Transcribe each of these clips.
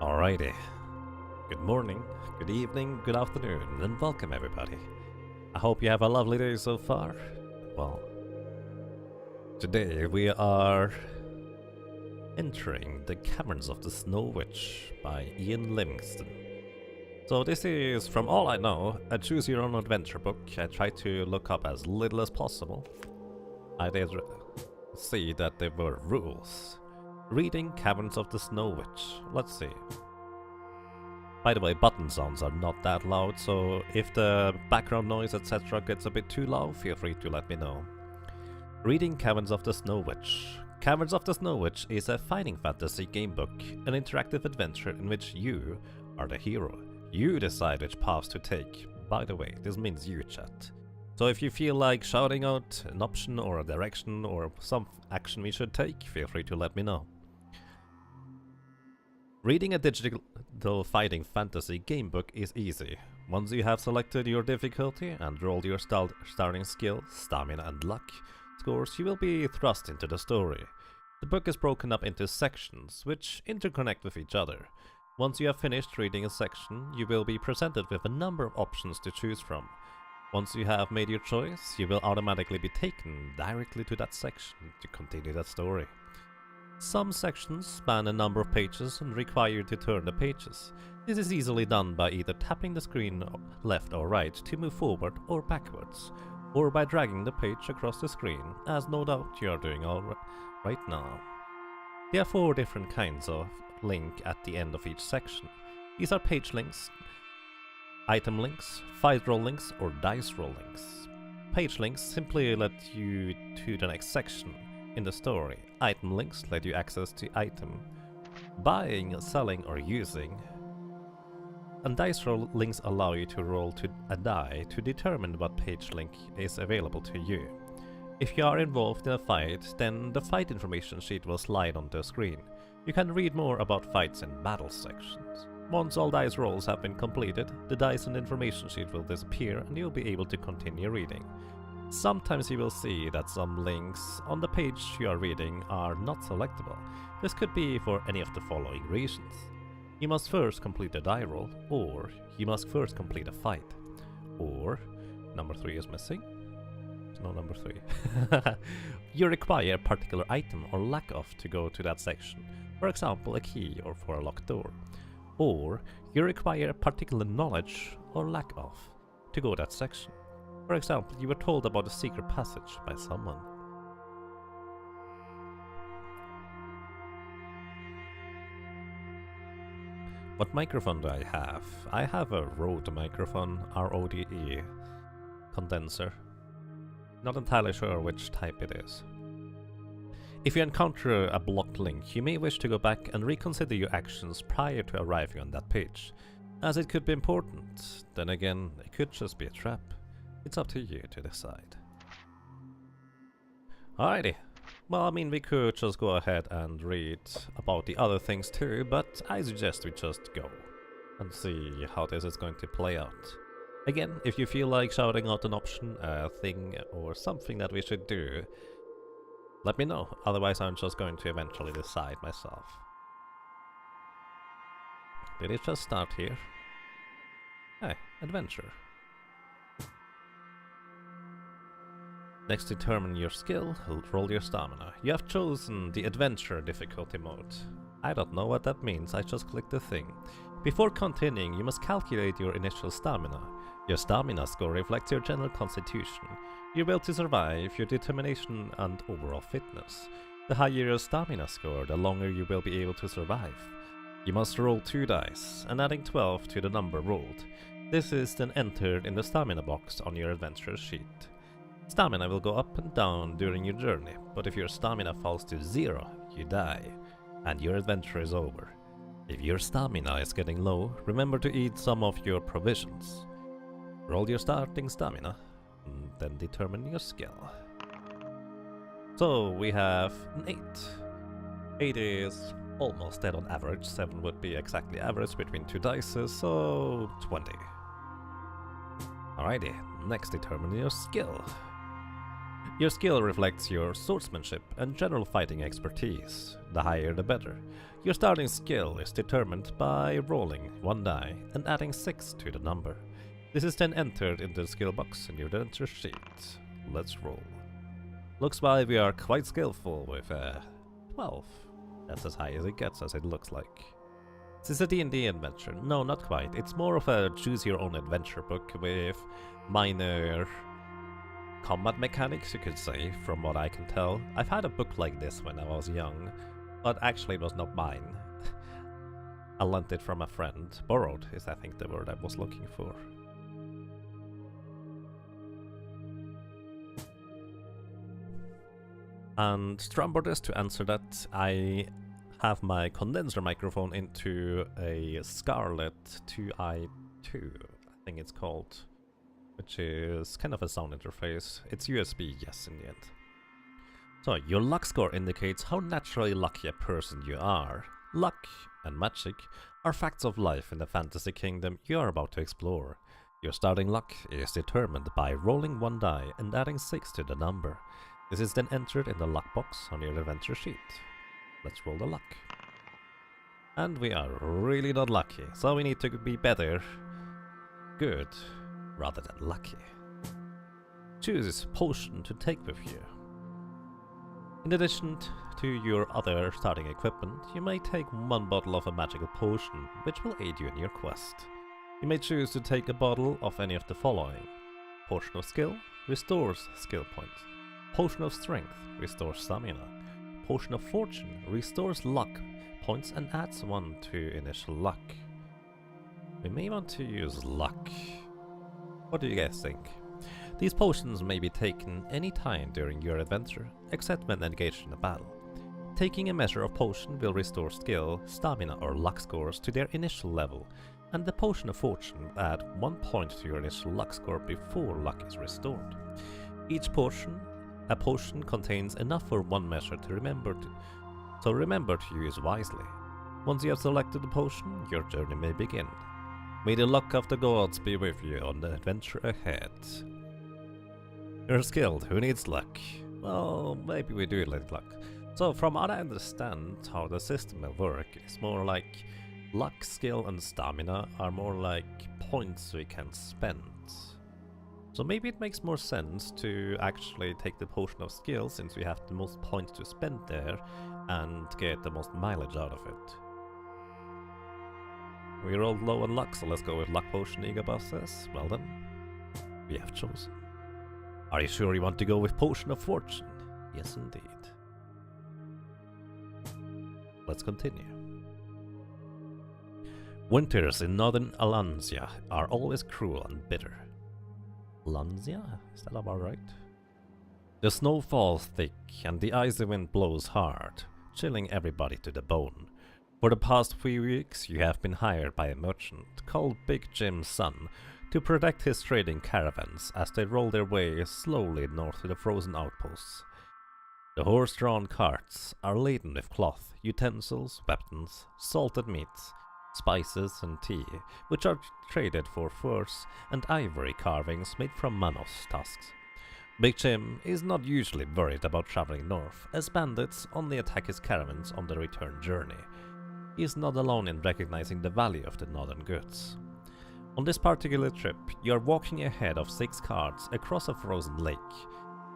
Alrighty. Good morning, good evening, good afternoon, and welcome everybody. I hope you have a lovely day so far. Well, today we are entering the Caverns of the Snow Witch by Ian Livingston. So this is, from all I know, a choose-your-own adventure book. I tried to look up as little as possible. I did see that there were rules. Reading Caverns of the Snow Witch. Let's see. By the way, button sounds are not that loud, so if the background noise etc. gets a bit too loud, feel free to let me know. Reading Caverns of the Snow Witch. Caverns of the Snow Witch is a fighting fantasy gamebook, an interactive adventure in which you are the hero. You decide which paths to take. By the way, this means you, chat. So if you feel like shouting out an option or a direction or some action we should take, feel free to let me know. Reading a digital fighting fantasy gamebook is easy. Once you have selected your difficulty and rolled your starting skill, stamina and luck scores, you will be thrust into the story. The book is broken up into sections, which interconnect with each other. Once you have finished reading a section, you will be presented with a number of options to choose from. Once you have made your choice, you will automatically be taken directly to that section to continue that story. Some sections span a number of pages and require you to turn the pages. This is easily done by either tapping the screen left or right to move forward or backwards, or by dragging the page across the screen, as no doubt you are doing right now. There are 4 different kinds of link at the end of each section. These are page links, item links, fight roll links, or dice roll links. Page links simply let you to the next section in the story. Item links let you access to item buying, selling, or using. And dice roll links allow you to roll a die to determine what page link is available to you. If you are involved in a fight, then the fight information sheet will slide onto the screen. You can read more about fights in battle sections. Once all dice rolls have been completed, the dice and information sheet will disappear and you'll be able to continue reading. Sometimes you will see that some links on the page you are reading are not selectable. This could be for any of the following reasons. You must first complete a die roll, or you must first complete a fight. Or, number 3 is missing. No number 3. You require a particular item or lack of to go to that section. For example, a key or for a locked door. Or you require a particular knowledge or lack of to go that section. For example, you were told about a secret passage by someone. What microphone do I have? I have a Rode microphone, RODE condenser. Not entirely sure which type it is. If you encounter a blocked link, you may wish to go back and reconsider your actions prior to arriving on that page, as it could be important. Then again, it could just be a trap. It's up to you to decide. Alrighty. Well, I mean, we could just go ahead and read about the other things too, but I suggest we just go and see how this is going to play out. Again, if you feel like shouting out an option, a thing, or something that we should do, let me know. Otherwise, I'm just going to eventually decide myself. Did it just start here? Hey, adventure. Next, determine your skill, roll your stamina. You have chosen the adventure difficulty mode. I don't know what that means, I just clicked the thing. Before continuing, you must calculate your initial stamina. Your stamina score reflects your general constitution, your will to survive, your determination and overall fitness. The higher your stamina score, the longer you will be able to survive. You must roll 2 dice, and adding 12 to the number rolled. This is then entered in the stamina box on your adventure sheet. Stamina will go up and down during your journey, but if your stamina falls to 0, you die, and your adventure is over. If your stamina is getting low, remember to eat some of your provisions. Roll your starting stamina, and then determine your skill. So we have an 8. 8 is almost dead on average, 7 would be exactly average between 2 dice, so 20. Alrighty, next determine your skill. Your skill reflects your swordsmanship and general fighting expertise. The higher the better. Your starting skill is determined by rolling one die and adding 6 to the number. This is then entered into the skill box in your adventure sheet. Let's roll. Looks like we are quite skillful with 12. That's as high as it gets, as it looks like. This is a D&D adventure. No, not quite. It's more of a choose-your-own adventure book with minor combat mechanics, you could say, from what I can tell. I've had a book like this when I was young, but actually it was not mine. I lent it from a friend. Borrowed is, I think, the word I was looking for. And Strambordus, to answer that, I have my condenser microphone into a Scarlett 2i2, I think it's called, which is kind of a sound interface. It's USB, yes, in the end. So, your luck score indicates how naturally lucky a person you are. Luck and magic are facts of life in the fantasy kingdom you are about to explore. Your starting luck is determined by rolling one die and adding 6 to the number. This is then entered in the luck box on your adventure sheet. Let's roll the luck. And we are really not lucky, so we need to be better good rather than lucky. Choose potion to take with you. In addition to your other starting equipment, you may take one bottle of a magical potion, which will aid you in your quest. You may choose to take a bottle of any of the following. Potion of Skill restores skill points. Potion of Strength restores stamina. Potion of Fortune restores luck points and adds 1 to initial luck. We may want to use luck. What do you guys think? These potions may be taken any time during your adventure, except when engaged in a battle. Taking a measure of potion will restore skill, stamina or luck scores to their initial level, and the Potion of Fortune will add 1 point to your initial luck score before luck is restored. A potion contains enough for 1 measure to remember to use wisely. Once you have selected the potion, your journey may begin. May the luck of the gods be with you on the adventure ahead. You're skilled, who needs luck? Well, maybe we do need luck. So from what I understand how the system will work, it's more like luck, skill and stamina are more like points we can spend. So maybe it makes more sense to actually take the Potion of Skill, since we have the most points to spend there and get the most mileage out of it. We rolled low on luck, so let's go with Luck Potion, Eagabus says. Well then, we have chosen. Are you sure you want to go with Potion of Fortune? Yes indeed. Let's continue. Winters in northern Alansia are always cruel and bitter. Alansia? Is that about right? The snow falls thick and the icy wind blows hard, chilling everybody to the bone. For the past few weeks you have been hired by a merchant called Big Jim's son to protect his trading caravans as they roll their way slowly north to the frozen outposts. The horse-drawn carts are laden with cloth, utensils, weapons, salted meats, spices and tea, which are traded for furs and ivory carvings made from mammoth tusks. Big Jim is not usually worried about traveling north, as bandits only attack his caravans on the return journey. He is not alone in recognizing the value of the northern goods. On this particular trip, you are walking ahead of 6 carts across a frozen lake.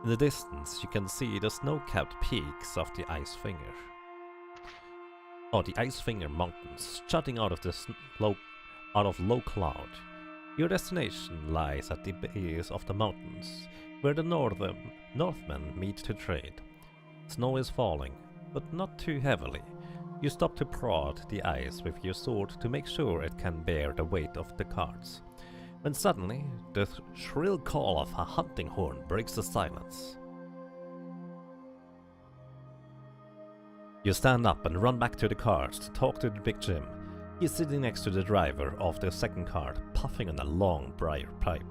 In the distance, you can see the snow-capped peaks of the Ice Finger. The Ice Finger Mountains, jutting out of low cloud. Your destination lies at the base of the mountains, where the Northmen meet to trade. Snow is falling, but not too heavily. You stop to prod the ice with your sword to make sure it can bear the weight of the carts. When suddenly, the shrill call of a hunting horn breaks the silence. You stand up and run back to the cars to talk to Big Jim. He's sitting next to the driver of the second cart, puffing on a long briar pipe.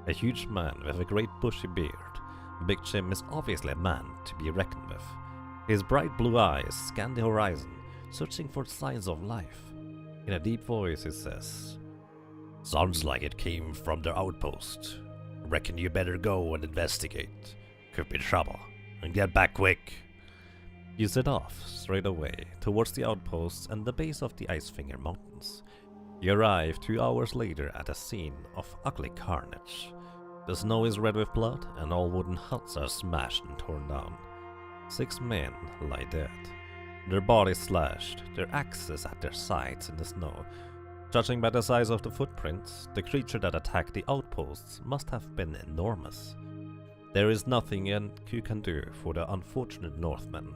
A huge man with a great bushy beard, Big Jim is obviously a man to be reckoned with. His bright blue eyes scan the horizon, searching for signs of life. In a deep voice he says, "Sounds like it came from their outpost. Reckon you better go and investigate. Could be trouble. And get back quick. You set off straight away towards the outposts and the base of the Icefinger Mountains. You arrive 2 hours later at a scene of ugly carnage. The snow is red with blood and all wooden huts are smashed and torn down. 6 men lie dead, their bodies slashed, their axes at their sides in the snow. Judging by the size of the footprints, the creature that attacked the outposts must have been enormous. There is nothing you can do for the unfortunate Northmen,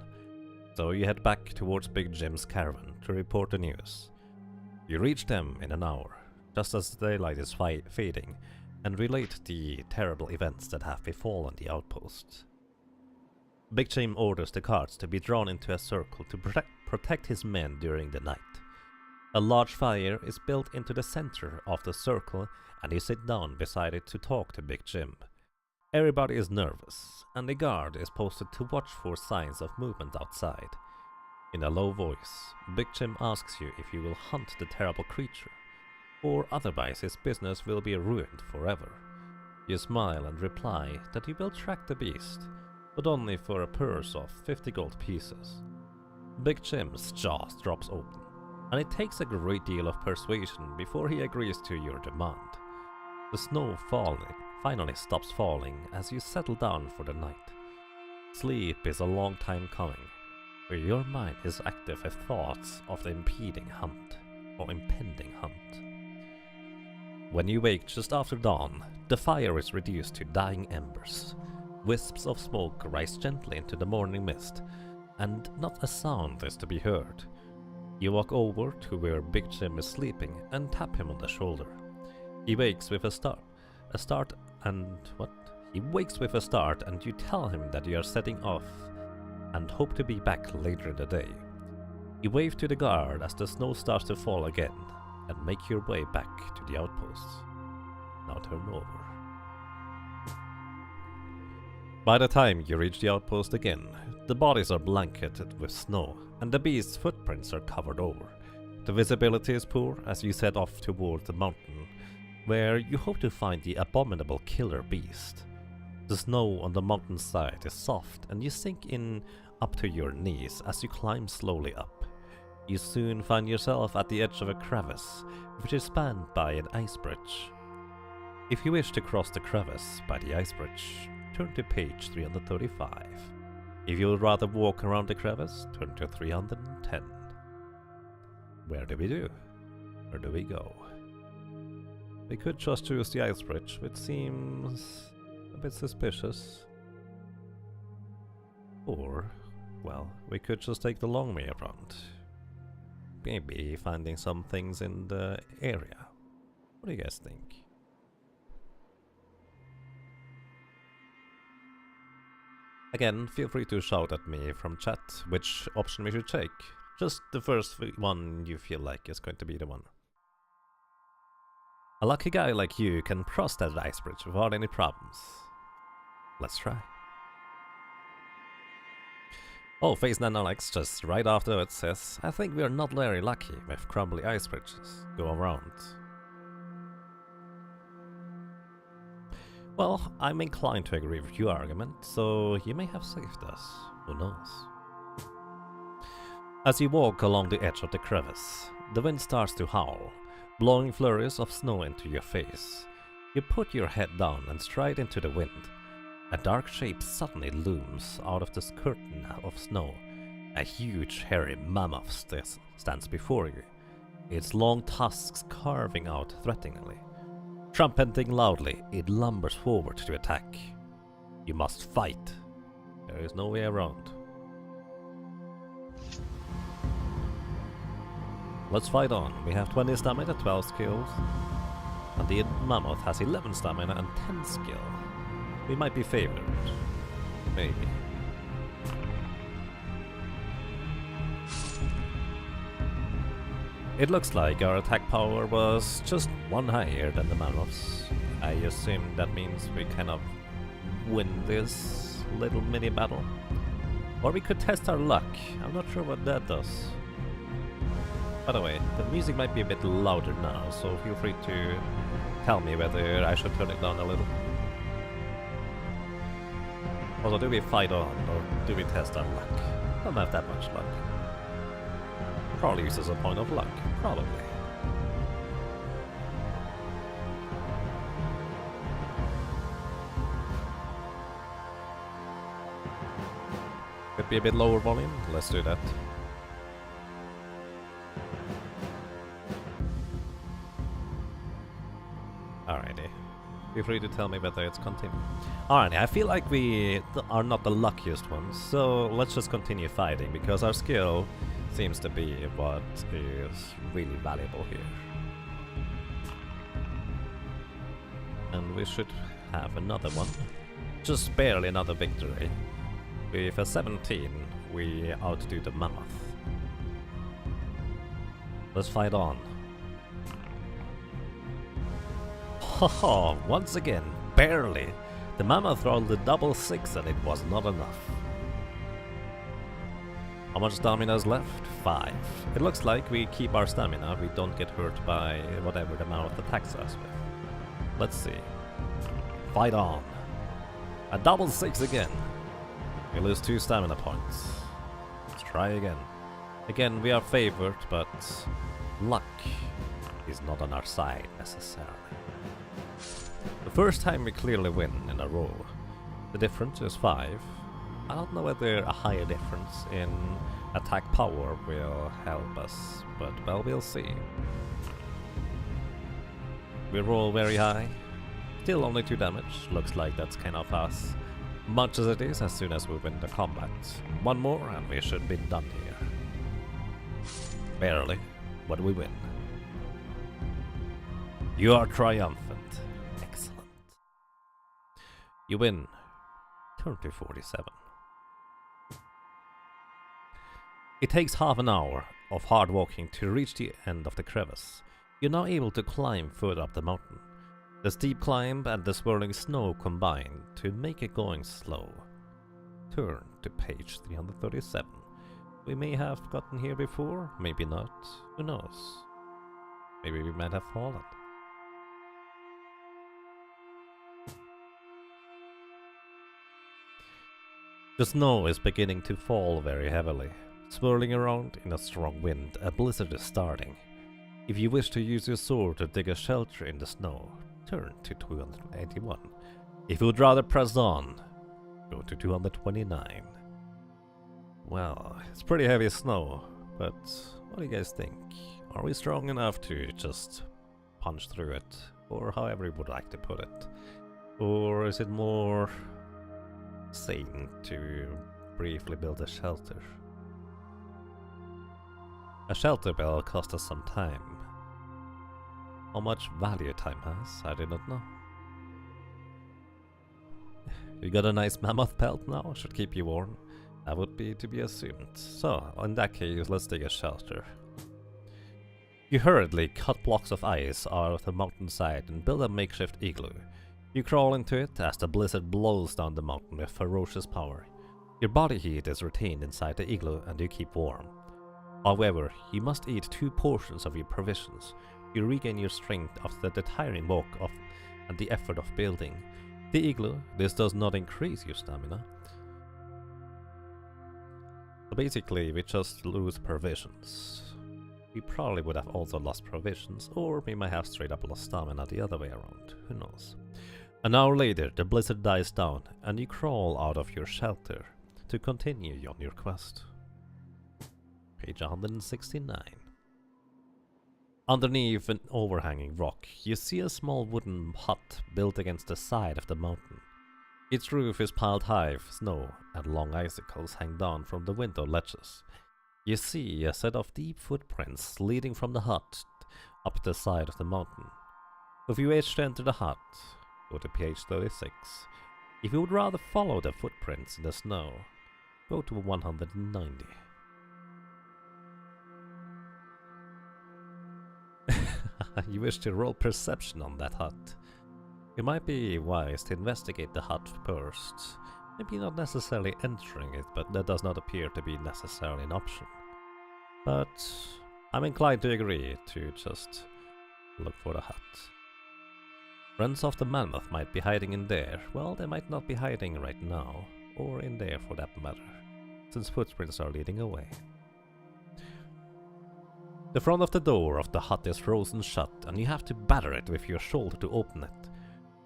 so you head back towards Big Jim's caravan to report the news. You reach them in an hour, just as the daylight is fading, and relate the terrible events that have befallen the outposts. Big Jim orders the carts to be drawn into a circle to protect his men during the night. A large fire is built into the center of the circle, and you sit down beside it to talk to Big Jim. Everybody is nervous, and the guard is posted to watch for signs of movement outside. In a low voice, Big Jim asks you if you will hunt the terrible creature, or otherwise his business will be ruined forever. You smile and reply that you will track the beast, but only for a purse of 50 gold pieces. Big Jim's jaws drops open, and it takes a great deal of persuasion before he agrees to your demand. The snow finally stops falling as you settle down for the night. Sleep is a long time coming, where your mind is active with thoughts of the impending hunt. When you wake just after dawn, the fire is reduced to dying embers. Wisps of smoke rise gently into the morning mist, and not a sound is to be heard. You walk over to where Big Jim is sleeping and tap him on the shoulder. He wakes with a start, and you tell him that you are setting off and hope to be back later in the day. You wave to the guard as the snow starts to fall again and make your way back to the outposts. Now turn over. By the time you reach the outpost again, the bodies are blanketed with snow and the beast's footprints are covered over. The visibility is poor as you set off toward the mountain, where you hope to find the abominable killer beast. The snow on the mountainside is soft and you sink in up to your knees as you climb slowly up. You soon find yourself at the edge of a crevice, which is spanned by an ice bridge. If you wish to cross the crevice by the ice bridge, turn to page 335. If you would rather walk around the crevice, turn to 310. Where do we do? Where do we go? We could just choose the ice bridge, which seems a bit suspicious. Or, well, we could just take the long way around. Maybe finding some things in the area. What do you guys think? Again, feel free to shout at me from chat which option we should take. Just the first one you feel like is going to be the one. A lucky guy like you can cross that ice bridge without any problems. Let's try. Oh, Phase 9 Alex just right after it says, I think we are not very lucky with crumbly ice bridges go around. Well, I'm inclined to agree with your argument, so you may have saved us. Who knows? As you walk along the edge of the crevice, the wind starts to howl, blowing flurries of snow into your face. You put your head down and stride into the wind. A dark shape suddenly looms out of this curtain of snow. A huge, hairy mammoth stands before you, its long tusks carving out threateningly. Trumpeting loudly, it lumbers forward to attack. You must fight. There is no way around. Let's fight on. We have 20 stamina, 12 skills. And the mammoth has 11 stamina and 10 skill. We might be favored. Maybe. It looks like our attack power was just one higher than the mammoths. I assume that means we kind of win this little mini battle. Or we could test our luck. I'm not sure what that does. By the way, the music might be a bit louder now, so feel free to tell me whether I should turn it down a little. Also, do we fight on, or do we test our luck? Don't have that much luck. Probably uses a point of luck. Probably. Could be a bit lower volume. Let's do that. Alrighty. Feel free to tell me whether it's continuing. Alrighty, I feel like we are not the luckiest ones, so let's just continue fighting, because our skill seems to be what is really valuable here. And we should have another one. Just barely another victory. With a 17, we outdo the mammoth. Let's fight on. Haha, once again, barely. The mammoth rolled a double 6 and it was not enough. How much stamina is left? 5. It looks like we keep our stamina, we don't get hurt by whatever the mammoth attacks us with. Let's see. Fight on. A double 6 again. We lose 2 stamina points. Let's try again. Again, we are favored, but luck is not on our side necessarily. The first time we clearly win in a row. The difference is 5. I don't know whether a higher difference in attack power will help us, but well, we'll see. We roll very high. Still only 2 damage. Looks like that's kind of as much as it is as soon as we win the combat. One more and we should be done here. Barely, but we win. You are triumphant. Excellent. You win. Turn to 47. It takes half an hour of hard walking to reach the end of the crevice. You're now able to climb further up the mountain. The steep climb and the swirling snow combine to make it going slow. Turn to page 337. We may have gotten here before, maybe not. Who knows? Maybe we might have fallen. The snow is beginning to fall very heavily. Swirling around in a strong wind, a blizzard is starting. If you wish to use your sword to dig a shelter in the snow, turn to 281. If you would rather press on, go to 229. Well, it's pretty heavy snow, but what do you guys think? Are we strong enough to just punch through it? Or however you would like to put it? Or is it more sane to briefly build a shelter? A shelter will cost us some time. How much value time has, I do not know. You got a nice mammoth pelt now, should keep you warm. That would be to be assumed. So, in that case, let's dig a shelter. You hurriedly cut blocks of ice out of the mountainside and build a makeshift igloo. You crawl into it as the blizzard blows down the mountain with ferocious power. Your body heat is retained inside the igloo and you keep warm. However, you must eat 2 portions of your provisions. You regain your strength after the tiring walk and the effort of building the igloo. This does not increase your stamina. So basically, we just lose provisions. We probably would have also lost provisions, or we might have straight up lost stamina the other way around. Who knows? An hour later, the blizzard dies down, and you crawl out of your shelter to continue on your quest. Page 169. Underneath an overhanging rock, you see a small wooden hut built against the side of the mountain. Its roof is piled high with snow, and long icicles hang down from the window ledges. You see a set of deep footprints leading from the hut up the side of the mountain. If you wish to enter the hut, go to page 36. If you would rather follow the footprints in the snow, go to 190. You wish to roll perception on that hut. It might be wise to investigate the hut first. Maybe not necessarily entering it, but that does not appear to be necessarily an option. But I'm inclined to agree to just look for the hut. Friends of the mammoth might be hiding in there. Well, they might not be hiding right now. or in there for that matter, since footprints are leading away. The front of the door of the hut is frozen shut, and you have to batter it with your shoulder to open it.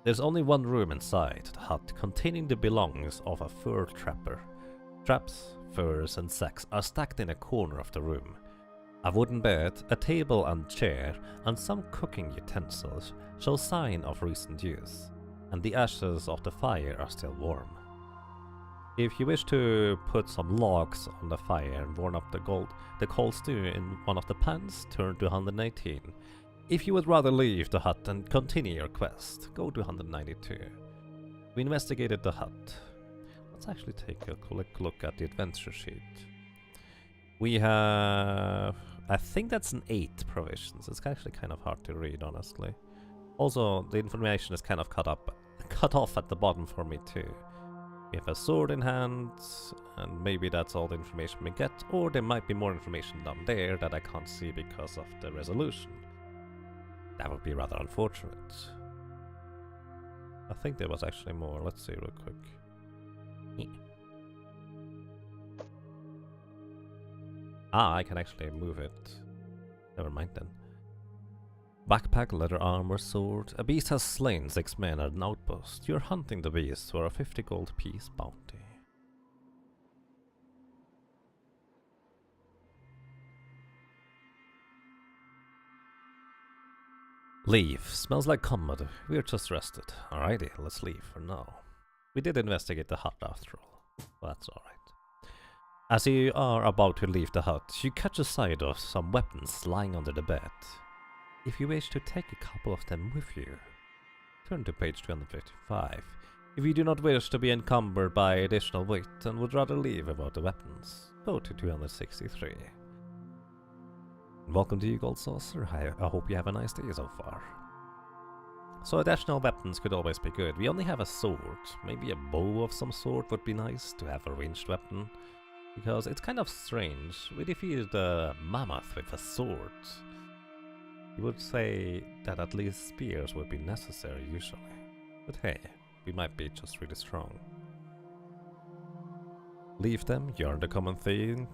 There's only one room inside the hut containing the belongings of a fur trapper. Traps, furs, and sacks are stacked in a corner of the room. A wooden bed, a table and chair, and some cooking utensils show sign of recent use, and the ashes of the fire are still warm. If you wish to put some logs on the fire and warm up the cold stew in one of the pans, turn to 118. If you would rather leave the hut and continue your quest, go to 192. We investigated the hut. Let's actually take a quick look at the adventure sheet. We have... I think that's an 8 provisions. It's actually kind of hard to read, honestly. Also, the information is kind of cut off at the bottom for me too. We have a sword in hand, and maybe that's all the information we get, or there might be more information down there that I can't see because of the resolution. That would be rather unfortunate. I think there was actually more. Let's see real quick. Ah, I can actually move it. Never mind then. Backpack, leather armor, sword. A beast has slain 6 men at an outpost. You're hunting the beast for a 50 gold piece bounty. Leave. Smells like comedy. We're just rested. Alrighty, let's leave for now. We did investigate the hut after all. Well, that's alright. As you are about to leave the hut, you catch a sight of some weapons lying under the bed. If you wish to take a couple of them with you, turn to page 255. If you do not wish to be encumbered by additional weight and would rather leave without the weapons, go to 263. Welcome to you, Gold Saucer. I hope you have a nice day so far. So additional weapons could always be good. We only have a sword. Maybe a bow of some sort would be nice to have a ranged weapon. Because it's kind of strange. We defeated a mammoth with a sword. You would say that at least spears would be necessary usually. But hey, we might be just really strong. Leave them, you earn the common thing.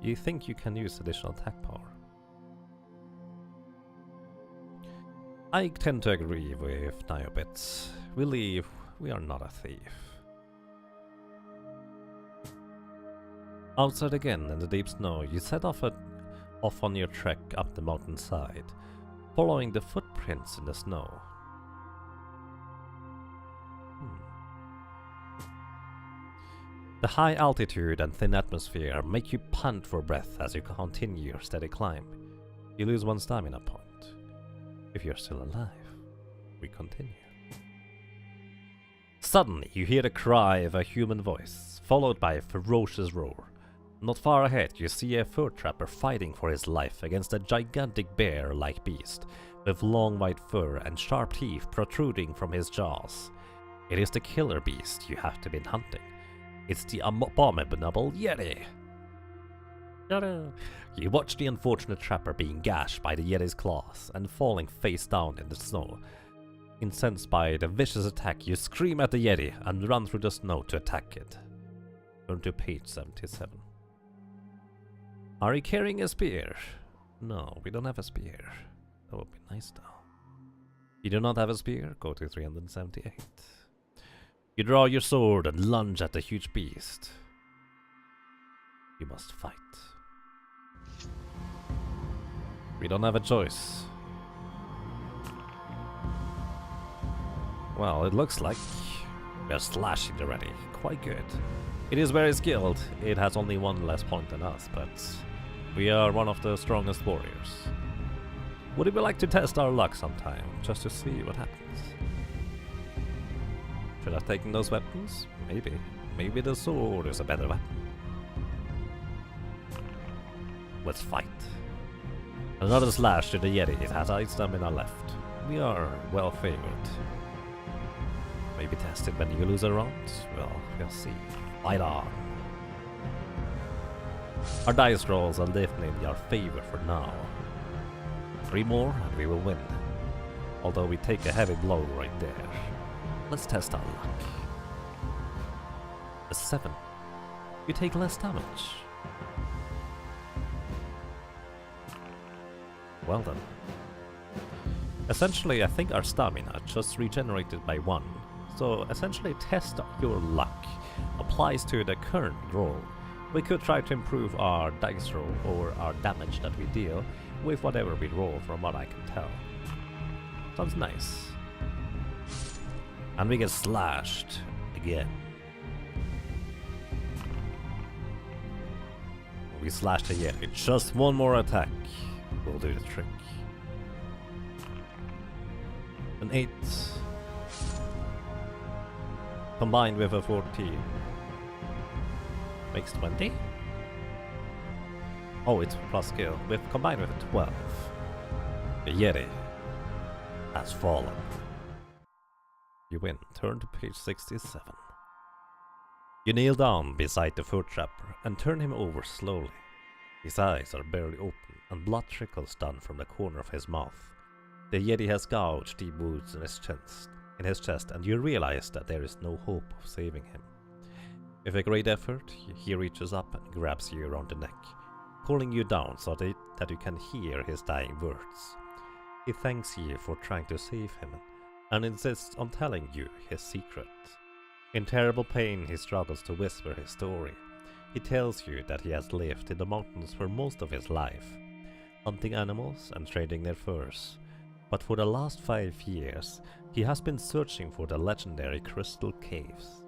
You think you can use additional attack power. I tend to agree with Niobits. We leave, we are not a thief. Outside again in the deep snow, you set off on your trek up the mountainside, following the footprints in the snow. The high altitude and thin atmosphere make you pant for breath as you continue your steady climb. You lose 1 stamina point. If you're still alive, we continue. Suddenly, you hear the cry of a human voice, followed by a ferocious roar. Not far ahead, you see a fur trapper fighting for his life against a gigantic bear-like beast, with long white fur and sharp teeth protruding from his jaws. It is the killer beast you have been hunting. It's the abominable Yeti! You watch the unfortunate trapper being gashed by the Yeti's claws and falling face down in the snow. Incensed by the vicious attack, you scream at the Yeti and run through the snow to attack it. Turn to page 77. Are you carrying a spear? No, we don't have a spear. That would be nice though. You do not have a spear? Go to 378. You draw your sword and lunge at the huge beast. You must fight. We don't have a choice. Well, it looks like we're slashing already. Quite good. It is very skilled. It has only 1 less point than us, but we are one of the strongest warriors. Would we like to test our luck sometime, just to see what happens? Should I have taken those weapons? Maybe. Maybe the sword is a better weapon. Let's fight. Another slash to the Yeti. It has 8 stamina left. We are well favored. Maybe test it when you lose a round? Well, we'll see. Fight on. Our dice rolls are definitely in our favor for now. 3 more and we will win. Although we take a heavy blow right there. Let's test our luck. A 7. You take less damage. Well then. Essentially, I think our stamina just regenerated by 1. So essentially, test your luck applies to the current roll. We could try to improve our dice roll or our damage that we deal with whatever we roll, from what I can tell. Sounds nice. And we get slashed again. We slashed again. It's just one more attack will do the trick. An 8 combined with a 14 makes 20. Oh, it's plus skill. With combined with a 12. The Yeti has fallen. You win. Turn to page 67. You kneel down beside the foot trapper and turn him over slowly. His eyes are barely open and blood trickles down from the corner of his mouth. The Yeti has gouged deep wounds in his chest, and you realize that there is no hope of saving him. With a great effort, he reaches up and grabs you around the neck, pulling you down so that you can hear his dying words. He thanks you for trying to save him and insists on telling you his secret. In terrible pain, he struggles to whisper his story. He tells you that he has lived in the mountains for most of his life, hunting animals and trading their furs. But for the last 5 years, he has been searching for the legendary Crystal Caves.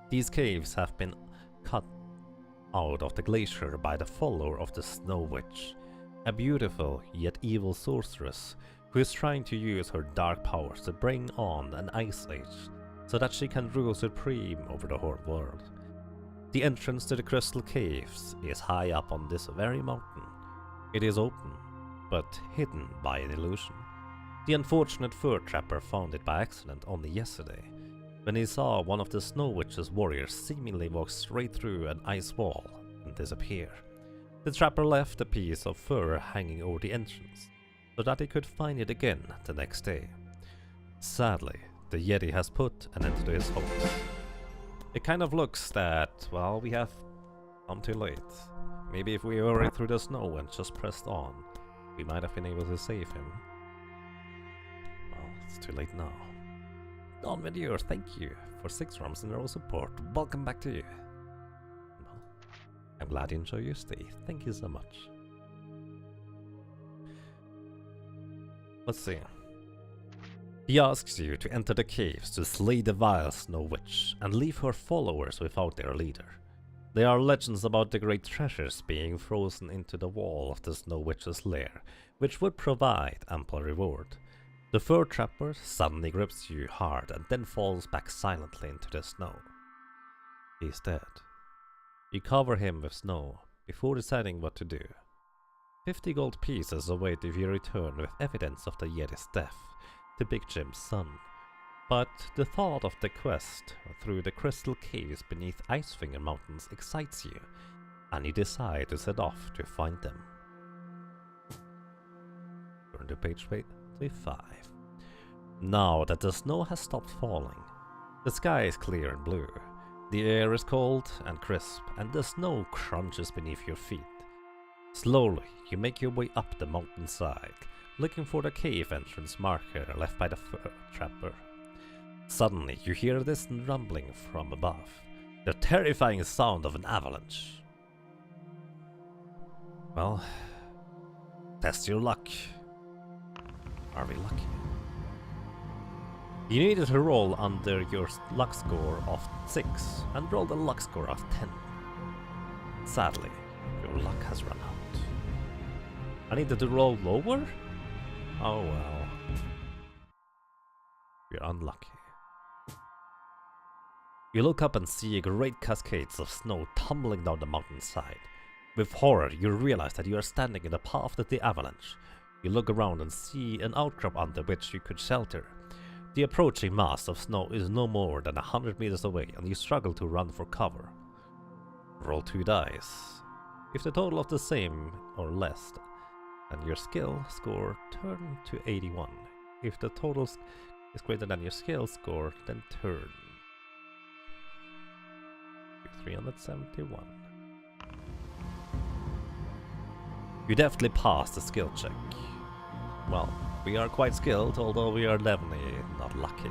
These caves have been cut out of the glacier by the follower of the Snow Witch, a beautiful yet evil sorceress who is trying to use her dark powers to bring on an ice age so that she can rule supreme over the whole world. The entrance to the Crystal Caves is high up on this very mountain. It is open, but hidden by an illusion. The unfortunate fur trapper found it by accident only yesterday, when he saw one of the Snow Witch's warriors seemingly walk straight through an ice wall and disappear. The trapper left a piece of fur hanging over the entrance, so that he could find it again the next day. Sadly, the Yeti has put an end to his hopes. It kind of looks that, well, we have come too late. Maybe if we hurried through the snow and just pressed on, we might have been able to save him. Well, it's too late now. Don Video, thank you for 6 rounds in a row support. Welcome back to you. Well, I'm glad you enjoy your stay. Thank you so much. Let's see. He asks you to enter the caves to slay the vile Snow Witch and leave her followers without their leader. There are legends about the great treasures being frozen into the wall of the Snow Witch's lair, which would provide ample reward. The fur trapper suddenly grips you hard and then falls back silently into the snow. He's dead. You cover him with snow before deciding what to do. 50 gold pieces await if you return with evidence of the Yeti's death to Big Jim's son. But the thought of the quest through the crystal caves beneath Icefinger Mountains excites you, and you decide to set off to find them. Turn to page 25. Now that the snow has stopped falling, the sky is clear and blue, the air is cold and crisp, and the snow crunches beneath your feet. Slowly, you make your way up the mountainside, looking for the cave entrance marker left by the fur trapper. Suddenly, you hear a distant rumbling from above, the terrifying sound of an avalanche. Well, test your luck. Are we lucky? You needed to roll under your luck score of 6 and rolled a luck score of 10. Sadly, your luck has run out. I needed to roll lower? Oh well. You're unlucky. You look up and see great cascades of snow tumbling down the mountainside. With horror, you realize that you are standing in the path of the avalanche. You look around and see an outcrop under which you could shelter. The approaching mass of snow is no more than 100 meters away, and you struggle to run for cover. Roll 2 dice. If the total of the same or less than your skill score, turn to 81. If the total is greater than your skill score, then turn. 371. You definitely passed the skill check. Well, we are quite skilled, although we are definitely not lucky.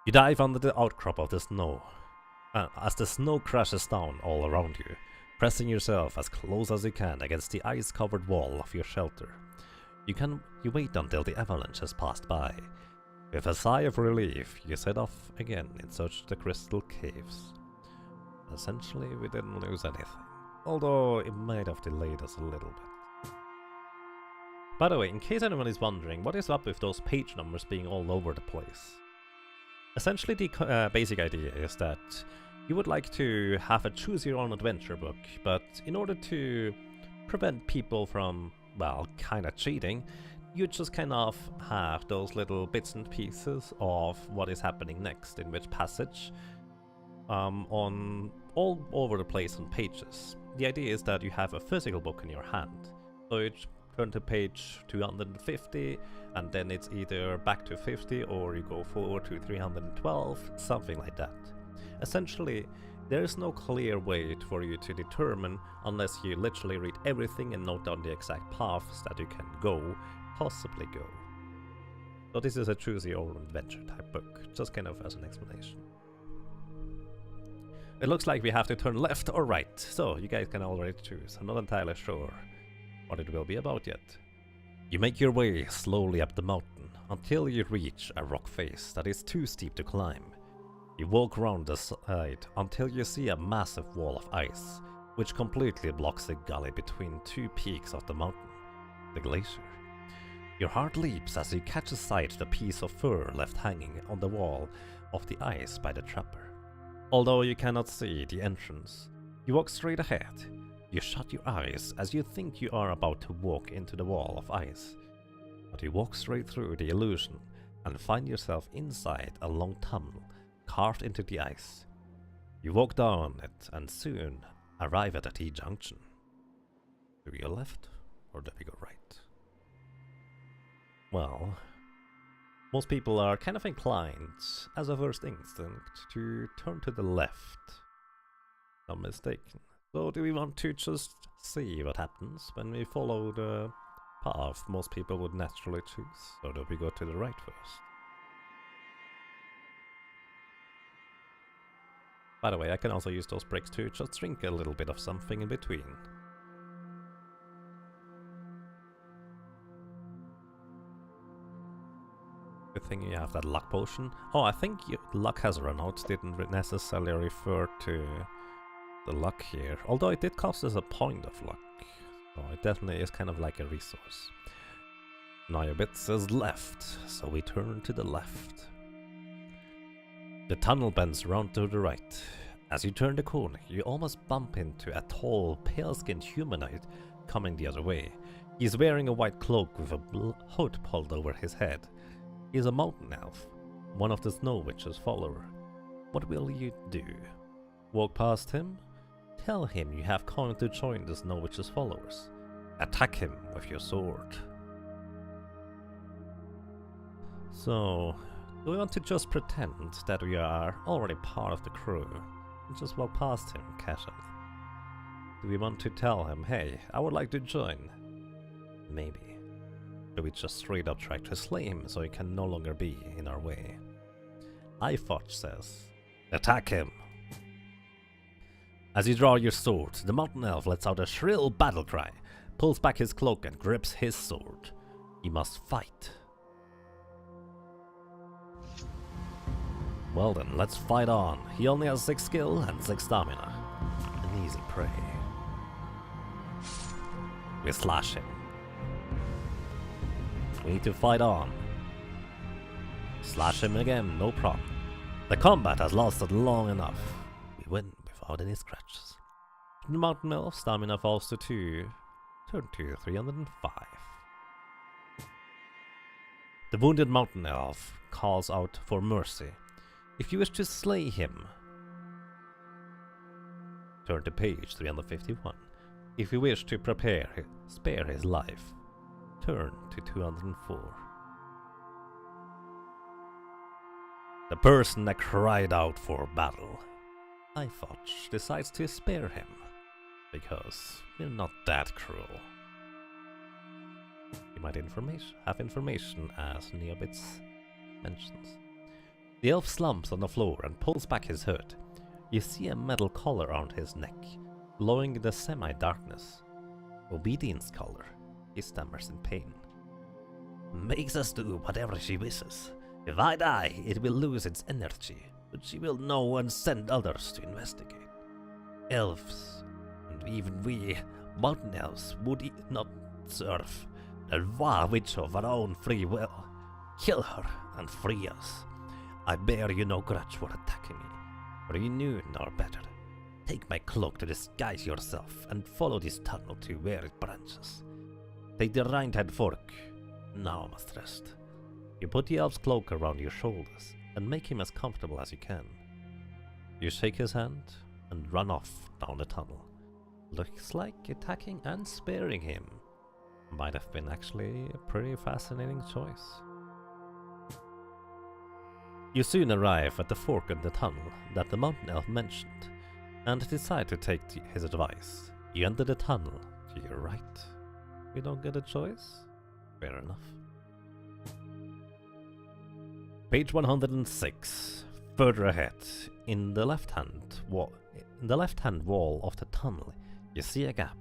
You dive under the outcrop of the snow, as the snow crashes down all around you, pressing yourself as close as you can against the ice-covered wall of your shelter. You wait until the avalanche has passed by. With a sigh of relief, you set off again in search of the crystal caves. Essentially, we didn't lose anything, although it might have delayed us a little bit. By the way, in case anyone is wondering, what is up with those page numbers being all over the place? Essentially, the basic idea is that you would like to have a choose-your-own-adventure book, but in order to prevent people from, well, kind of cheating, you just kind of have those little bits and pieces of what is happening next in which passage on all over the place on pages. The idea is that you have a physical book in your hand, so you turn to page 250 and then it's either back to 50 or you go forward to 312, something like that. Essentially, there is no clear way for you to determine unless you literally read everything and note down the exact paths that you can possibly go. So this is a choose your own adventure type book, just kind of as an explanation. It looks like we have to turn left or right, so you guys can already choose. I'm not entirely sure what it will be about yet. You make your way slowly up the mountain until you reach a rock face that is too steep to climb. You walk around the side until you see a massive wall of ice, which completely blocks the gully between two peaks of the mountain, the glacier. Your heart leaps as you catch sight of the piece of fur left hanging on the wall of the ice by the trapper. Although you cannot see the entrance, you walk straight ahead. You shut your eyes as you think you are about to walk into the wall of ice, but you walk straight through the illusion and find yourself inside a long tunnel carved into the ice. You walk down it and soon arrive at a T-junction. Do we go left or do we go right? Well, most people are kind of inclined, as a first instinct, to turn to the left. Not mistaken. So do we want to just see what happens when we follow the path most people would naturally choose? Or do we go to the right first? By the way, I can also use those bricks to just drink a little bit of something in between. Good thing you have that luck potion. Oh, I think luck has run out, didn't necessarily refer to the luck here. Although it did cost us a point of luck. So it definitely is kind of like a resource. Now your bit says left, so we turn to the left. The tunnel bends round to the right. As you turn the corner, you almost bump into a tall, pale-skinned humanoid coming the other way. He's wearing a white cloak with a hood pulled over his head. He's a mountain elf, one of the Snow Witch's follower. What will you do? Walk past him? Tell him you have come to join the Snow Witch's followers. Attack him with your sword. So, do we want to just pretend that we are already part of the crew and just walk past him casually? Do we want to tell him, hey, I would like to join? Maybe. Do we just straight up try to slay him so he can no longer be in our way? iFotch says, attack him! As you draw your sword, the mountain elf lets out a shrill battle cry, pulls back his cloak and grips his sword. He must fight. Well then, let's fight on. He only has 6 skill and 6 stamina. An easy prey. We slash him. We need to fight on. Slash him again, no problem. The combat has lasted long enough. We win without any scratches. The mountain elf stamina falls to 2. Turn to 305. The wounded mountain elf calls out for mercy. If you wish to slay him, turn to page 351. If you wish to spare his life, turn to 204. The person that cried out for battle. Ifotch decides to spare him, because we're not that cruel. You might have information as Neobits mentions. The elf slumps on the floor and pulls back his hood. You see a metal collar around his neck, glowing in the semi-darkness. Obedience collar. He stammers in pain. Makes us do whatever she wishes. If I die, it will lose its energy, but she will know and send others to investigate. Elves, and even we, mountain elves, would not serve the Wa witch of our own free will. Kill her and free us. I bear you no grudge for attacking me, for you knew no better. Take my cloak to disguise yourself and follow this tunnel to where it branches. Take the right-hand fork. Now I must rest. You put the elf's cloak around your shoulders and make him as comfortable as you can. You shake his hand and run off down the tunnel. Looks like attacking and sparing him might have been actually a pretty fascinating choice. You soon arrive at the fork in the tunnel that the mountain elf mentioned, and decide to take his advice. You enter the tunnel to your right. You don't get a choice? Fair enough. Page 106. Further ahead, in the left-hand wall of the tunnel, you see a gap.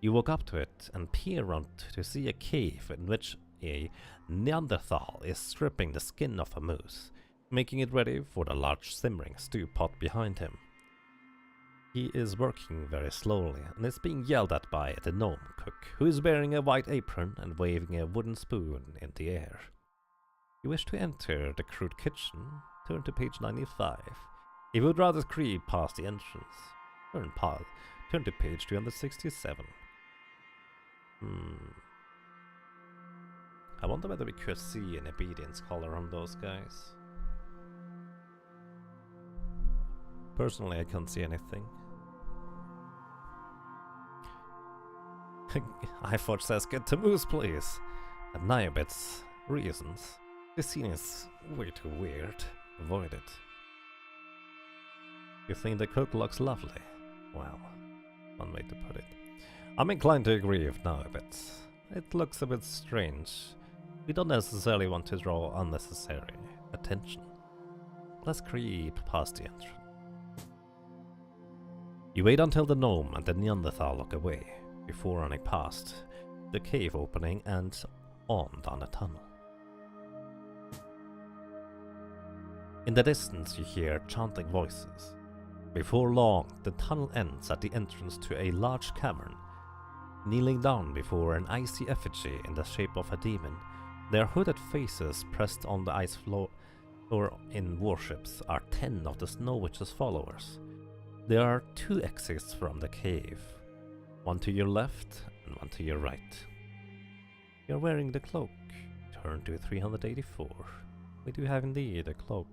You walk up to it and peer around to see a cave in which a Neanderthal is stripping the skin off a moose, making it ready for the large simmering stew pot behind him. He is working very slowly and is being yelled at by the gnome cook, who is wearing a white apron and waving a wooden spoon in the air. You wish to enter the crude kitchen? Turn to page 95. If you would rather creep past the entrance, turn to page 267. I wonder whether we could see an obedience collar on those guys. Personally, I can't see anything. Ifotch says, get to moose, please. And Niobit's reasons. This scene is way too weird. Avoid it. You think the cook looks lovely? Well, one way to put it. I'm inclined to agree with Niobit. It looks a bit strange. We don't necessarily want to draw unnecessary attention. Let's creep past the entrance. You wait until the gnome and the Neanderthal look away, before running past the cave opening and on down the tunnel. In the distance you hear chanting voices. Before long, the tunnel ends at the entrance to a large cavern. Kneeling down before an icy effigy in the shape of a demon, their hooded faces pressed on the ice floor in warships are 10 of the Snow Witch's followers. There are 2 exits from the cave, one to your left and one to your right. You're wearing the cloak. Turn to 384. We do have indeed a cloak.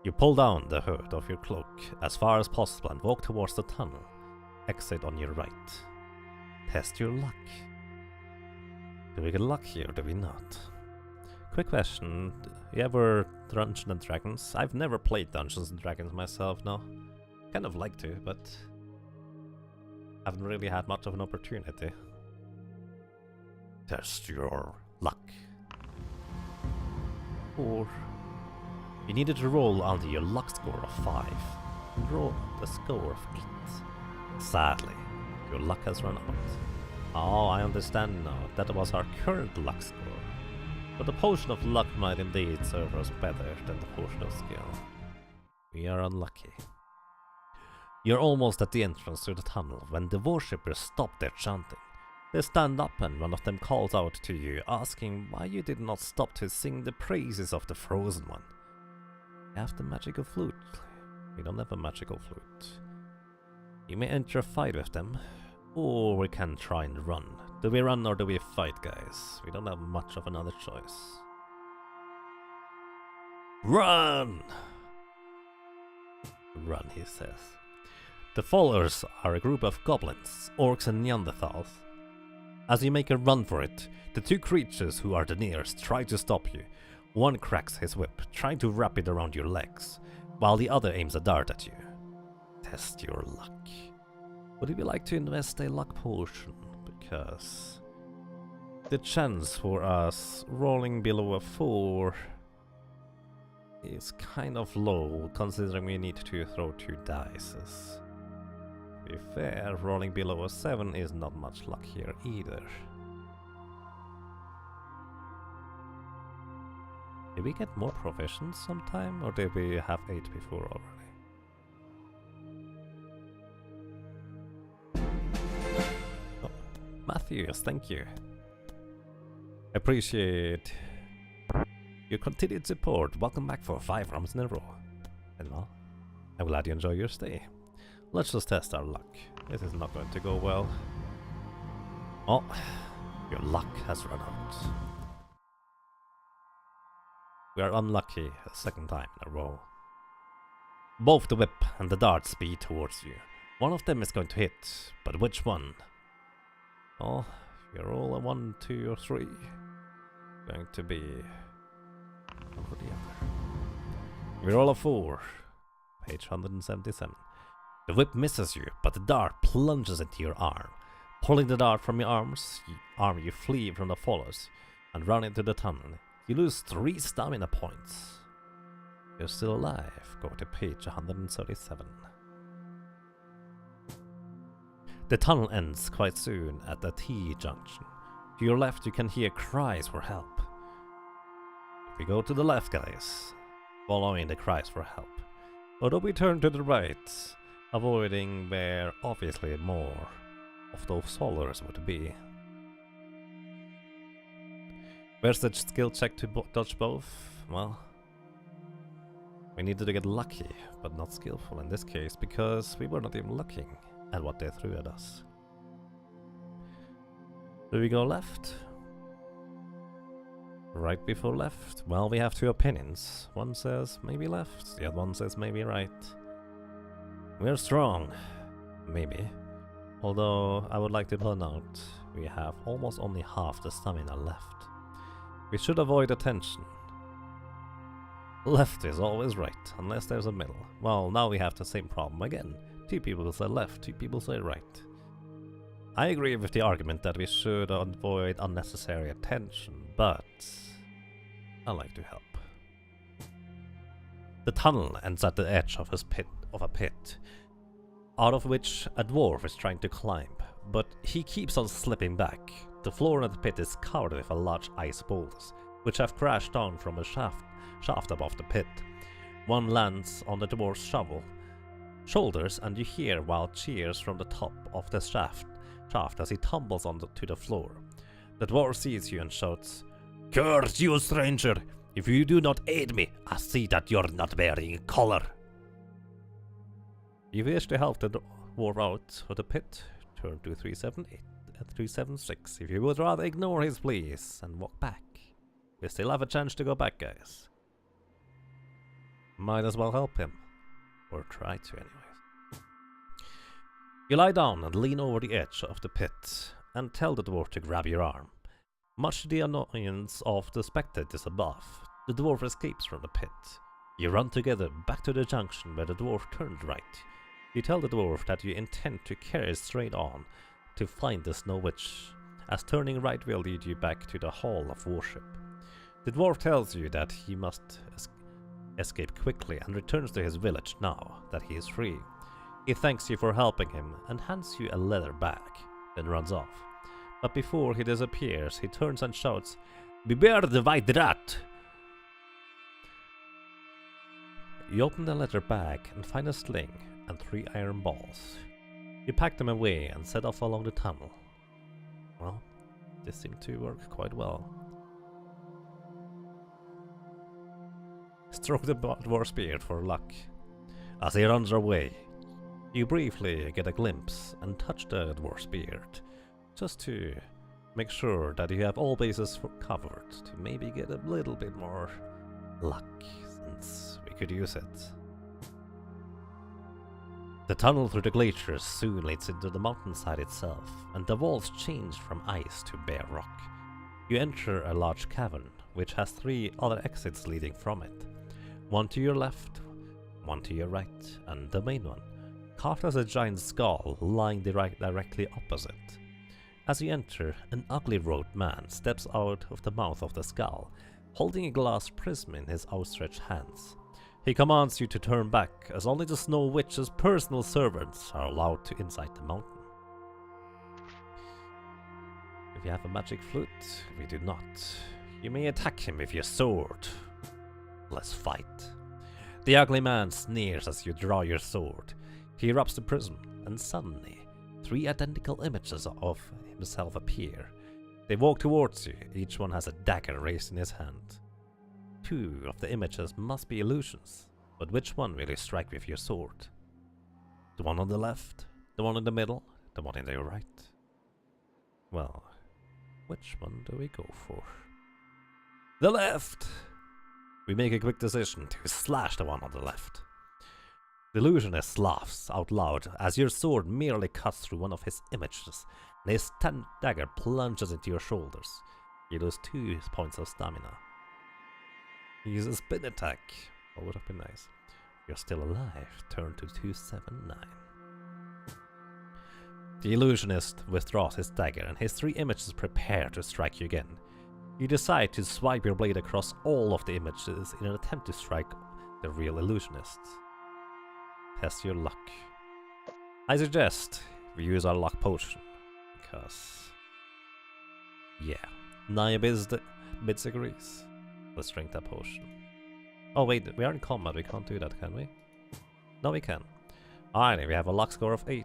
You pull down the hood of your cloak as far as possible and walk towards the tunnel. Exit on your right. Test your luck. Do we get lucky or do we not? Quick question, you ever Dungeons and Dragons? I've never played Dungeons and Dragons myself, no. Kind of like to, but haven't really had much of an opportunity. Test your luck. Or you needed to roll under your luck score of 5 and roll the score of 8. Sadly, your luck has run out. Oh, I understand now. That was our current luck score. But the potion of luck might indeed serve us better than the potion of skill. We are unlucky. You're almost at the entrance to the tunnel when the worshippers stop their chanting. They stand up and one of them calls out to you, asking why you did not stop to sing the praises of the Frozen One. You have the magical flute. We don't have a magical flute. You may enter a fight with them, or we can try and run. Do we run or do we fight, guys? We don't have much of another choice. Run! Run, he says. The followers are a group of goblins, orcs and Neanderthals. As you make a run for it, the two creatures who are the nearest try to stop you. One cracks his whip, trying to wrap it around your legs, while the other aims a dart at you. Test your luck. Would you like to invest a luck potion? Because the chance for us rolling below a 4 is kind of low, considering we need to throw 2 dices. To be fair, rolling below a 7 is not much luck here either. Did we get more provisions sometime, or did we have 8 before already? Oh, Matthews, thank you. Appreciate your continued support. Welcome back for 5 rounds in a row. And well, I'm glad you enjoy your stay. Let's just test our luck. This is not going to go well. Oh, your luck has run out. We are unlucky a second time in a row. Both the whip and the dart speed towards you. One of them is going to hit, but which one? Oh, you roll a 1, 2, or 3. Going to be one or the other. We roll a 4. Page 177. The whip misses you, but the dart plunges into your arm. Pulling the dart from your arm, you flee from the followers and run into the tunnel. You lose 3 stamina points. You're still alive. Go to page 137. The tunnel ends quite soon at the T-junction. To your left you can hear cries for help. If we go to the left, guys, following the cries for help. Although we turn to the right, avoiding where obviously more of those followers would be. Where's the skill check to dodge both? Well, we needed to get lucky, but not skillful in this case, because we were not even looking at what they threw at us. Do we go left? Right before left? Well, we have 2 opinions. One says maybe left, the other one says maybe right. We're strong. Maybe. Although, I would like to point out, we have almost only half the stamina left. We should avoid attention. Left is always right, unless there's a middle. Well, now we have the same problem again. 2 people say left, 2 people say right. I agree with the argument that we should avoid unnecessary attention, but I like to help. The tunnel ends at the edge of a pit, out of which a dwarf is trying to climb, but he keeps on slipping back. The floor of the pit is covered with large ice boulders, which have crashed down from a shaft above the pit. One lands on the dwarf's shoulders, and you hear wild cheers from the top of the shaft as he tumbles to the floor. The dwarf sees you and shouts, "Curse you, stranger! If you do not aid me, I see that you're not wearing a collar." If you wish to help the dwarf out of the pit, turn to 378 and 376. If you would rather ignore his pleas and walk back, we still have a chance to go back, guys. Might as well help him. Or try to, anyways. You lie down and lean over the edge of the pit and tell the dwarf to grab your arm. Much to the annoyance of the spectators above, the dwarf escapes from the pit. You run together back to the junction where the dwarf turned right. You tell the dwarf that you intend to carry straight on to find the Snow Witch, as turning right will lead you back to the Hall of Worship. The dwarf tells you that he must escape quickly and returns to his village now that he is free. He thanks you for helping him and hands you a leather bag, then runs off. But before he disappears, he turns and shouts, "Beware the white rat!" You open the leather bag and find a sling and 3 iron balls. You pack them away and set off along the tunnel. Well, this seemed to work quite well. Stroke the dwarf's beard for luck. As he runs away, you briefly get a glimpse and touch the dwarf's beard, just to make sure that you have all bases covered, to maybe get a little bit more luck, since we could use it. The tunnel through the glaciers soon leads into the mountainside itself, and the walls change from ice to bare rock. You enter a large cavern, which has 3 other exits leading from it. One to your left, one to your right, and the main one, carved as a giant skull lying directly opposite. As you enter, an ugly robed man steps out of the mouth of the skull, holding a glass prism in his outstretched hands. He commands you to turn back, as only the Snow Witch's personal servants are allowed to inside the mountain. If you have a magic flute, we do not. You may attack him with your sword. Let's fight. The ugly man sneers as you draw your sword. He rubs the prism, and suddenly, 3 identical images of himself appear. They walk towards you, each one has a dagger raised in his hand. 2 of the images must be illusions, but which one will you strike with your sword? The one on the left, the one in the middle, the one in the right? Well, which one do we go for? The left! We make a quick decision to slash the one on the left. The illusionist laughs out loud as your sword merely cuts through one of his images, and his dagger plunges into your shoulders. You lose 2 points of stamina. He uses a spin attack. That would have been nice. You're still alive. Turn to 279. The illusionist withdraws his dagger, and his 3 images prepare to strike you again. You decide to swipe your blade across all of the images in an attempt to strike the real illusionist. Test your luck. I suggest we use our luck potion, because yeah, Naya Bids agrees. Let's drink that potion. Oh wait, we are in combat, we can't do that, can we? No, we can. Alright, we have a luck score of 8.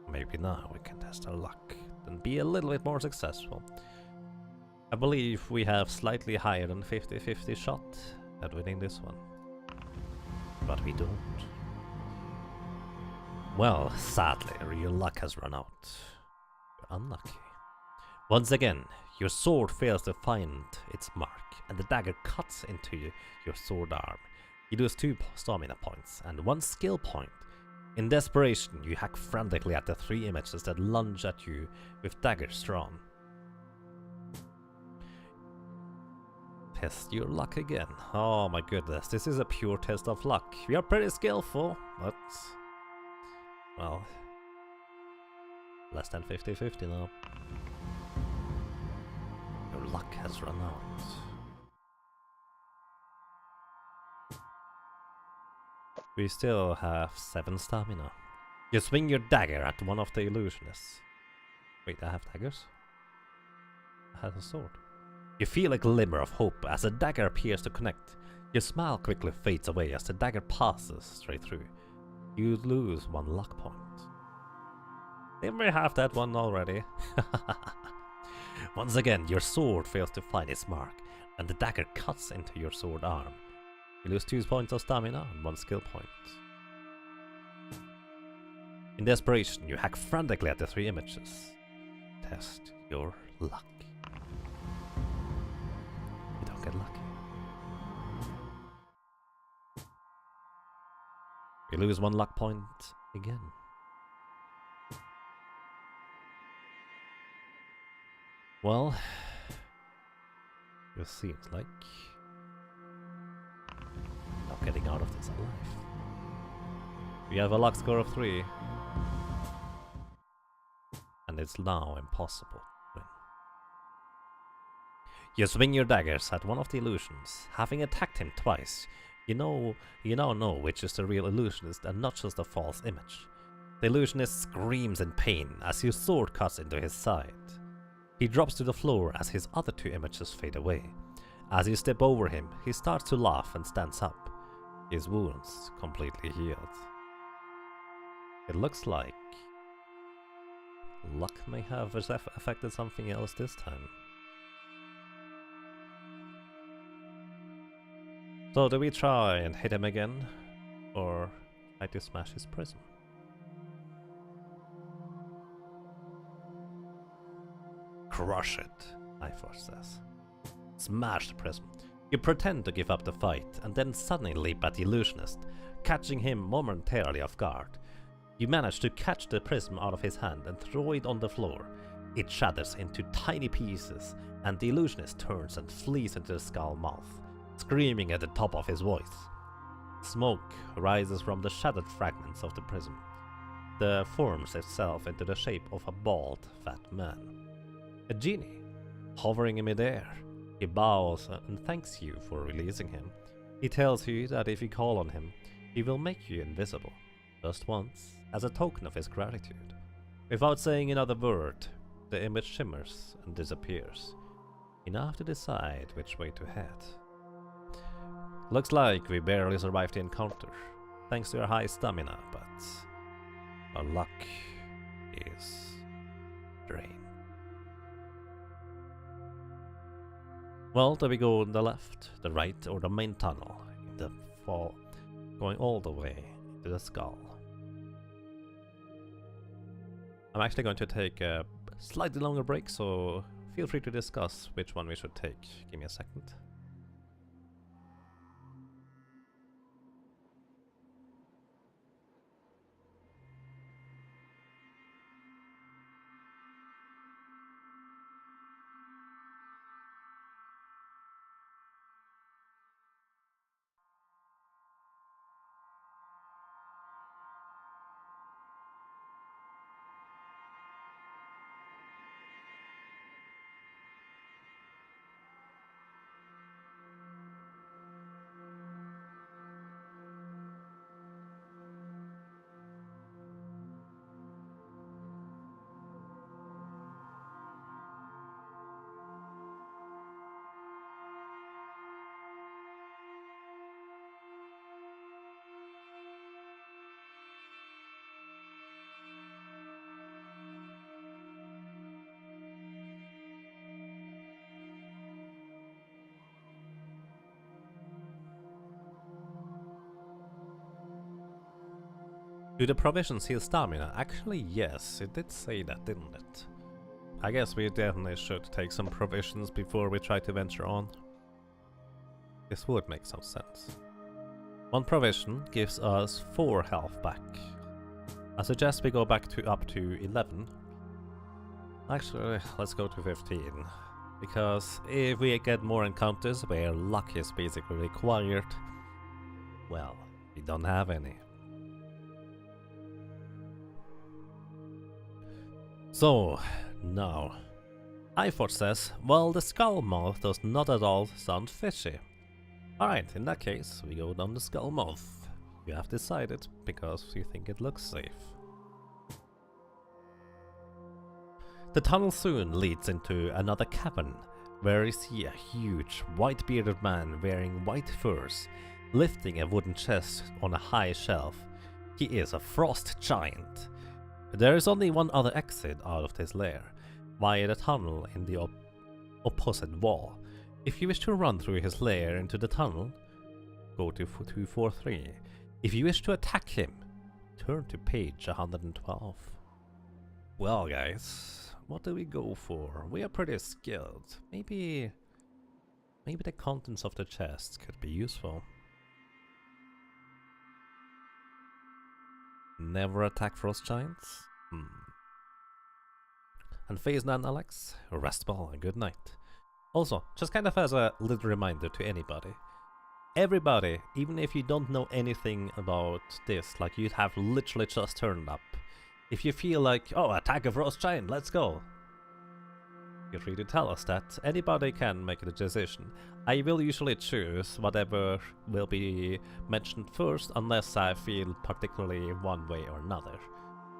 Maybe now we can test our luck and be a little bit more successful. I believe we have slightly higher than 50-50 shot at winning this one. But we don't. Well, sadly, your luck has run out. You're unlucky. Once again, your sword fails to find its mark, and the dagger cuts into your sword arm. You lose 2 stamina points and 1 skill point. In desperation, you hack frantically at the 3 images that lunge at you with daggers drawn. Test your luck again. Oh my goodness, this is a pure test of luck. We are pretty skillful, but well, less than 50-50 now. Your luck has run out. We still have 7 stamina. You swing your dagger at one of the illusionists. Wait, I have daggers? I have a sword. You feel a glimmer of hope as the dagger appears to connect. Your smile quickly fades away as the dagger passes straight through. You lose 1 luck point. They may have that one already. Once again, your sword fails to find its mark, and the dagger cuts into your sword arm. You lose 2 points of stamina and 1 skill point. In desperation, you hack frantically at the 3 images. Test your luck. You don't get lucky. You lose 1 luck point again. Well, it seems like not getting out of this alive. We have a luck score of 3, and it's now impossible to win. You swing your daggers at one of the illusions. Having attacked him twice, you now know which is the real illusionist and not just a false image. The illusionist screams in pain as your sword cuts into his side. He drops to the floor as his other 2 images fade away. As you step over him, he starts to laugh and stands up, his wounds completely healed. It looks like luck may have affected something else this time. So do we try and hit him again, or try to smash his prism? Crush it, Iforce says. Smash the prism. You pretend to give up the fight, and then suddenly leap at the illusionist, catching him momentarily off guard. You manage to catch the prism out of his hand and throw it on the floor. It shatters into tiny pieces, and the illusionist turns and flees into the skull mouth, screaming at the top of his voice. Smoke rises from the shattered fragments of the prism. It forms itself into the shape of a bald, fat man. A genie, hovering in midair. He bows and thanks you for releasing him. He tells you that if you call on him, he will make you invisible, just once, as a token of his gratitude. Without saying another word, the image shimmers and disappears, enough to decide which way to head. Looks like we barely survived the encounter, thanks to our high stamina, but our luck is drained. Well, do we go on the left, the right, or the main tunnel? The fall, going all the way to the skull. I'm actually going to take a slightly longer break, so feel free to discuss which one we should take. Give me a second. Do the provisions heal stamina? Actually, yes, it did say that, didn't it? I guess we definitely should take some provisions before we try to venture on. This would make some sense. One provision gives us 4 health back. I suggest we go back to up to 11. Actually, let's go to 15. Because if we get more encounters where luck is basically required, well, we don't have any. So, now, iFort says, well, the skull mouth does not at all sound fishy. Alright, in that case, we go down the skull mouth. You have decided, because you think it looks safe. The tunnel soon leads into another cavern, where you see a huge, white-bearded man wearing white furs, lifting a wooden chest on a high shelf. He is a frost giant. There is only one other exit out of this lair, via the tunnel in the opposite wall. If you wish to run through his lair into the tunnel, go to 243. If you wish to attack him, turn to page 112. Well guys, what do we go for? We are pretty skilled. Maybe the contents of the chest could be useful. Never attack frost giants? And phase none, Alex. Rest well and good night. Also, just kind of as a little reminder to anybody. Everybody, even if you don't know anything about this, like you have literally just turned up. If you feel like, oh, attack a frost giant, let's go. Feel free to tell us that. Anybody can make a decision. I will usually choose whatever will be mentioned first, unless I feel particularly one way or another.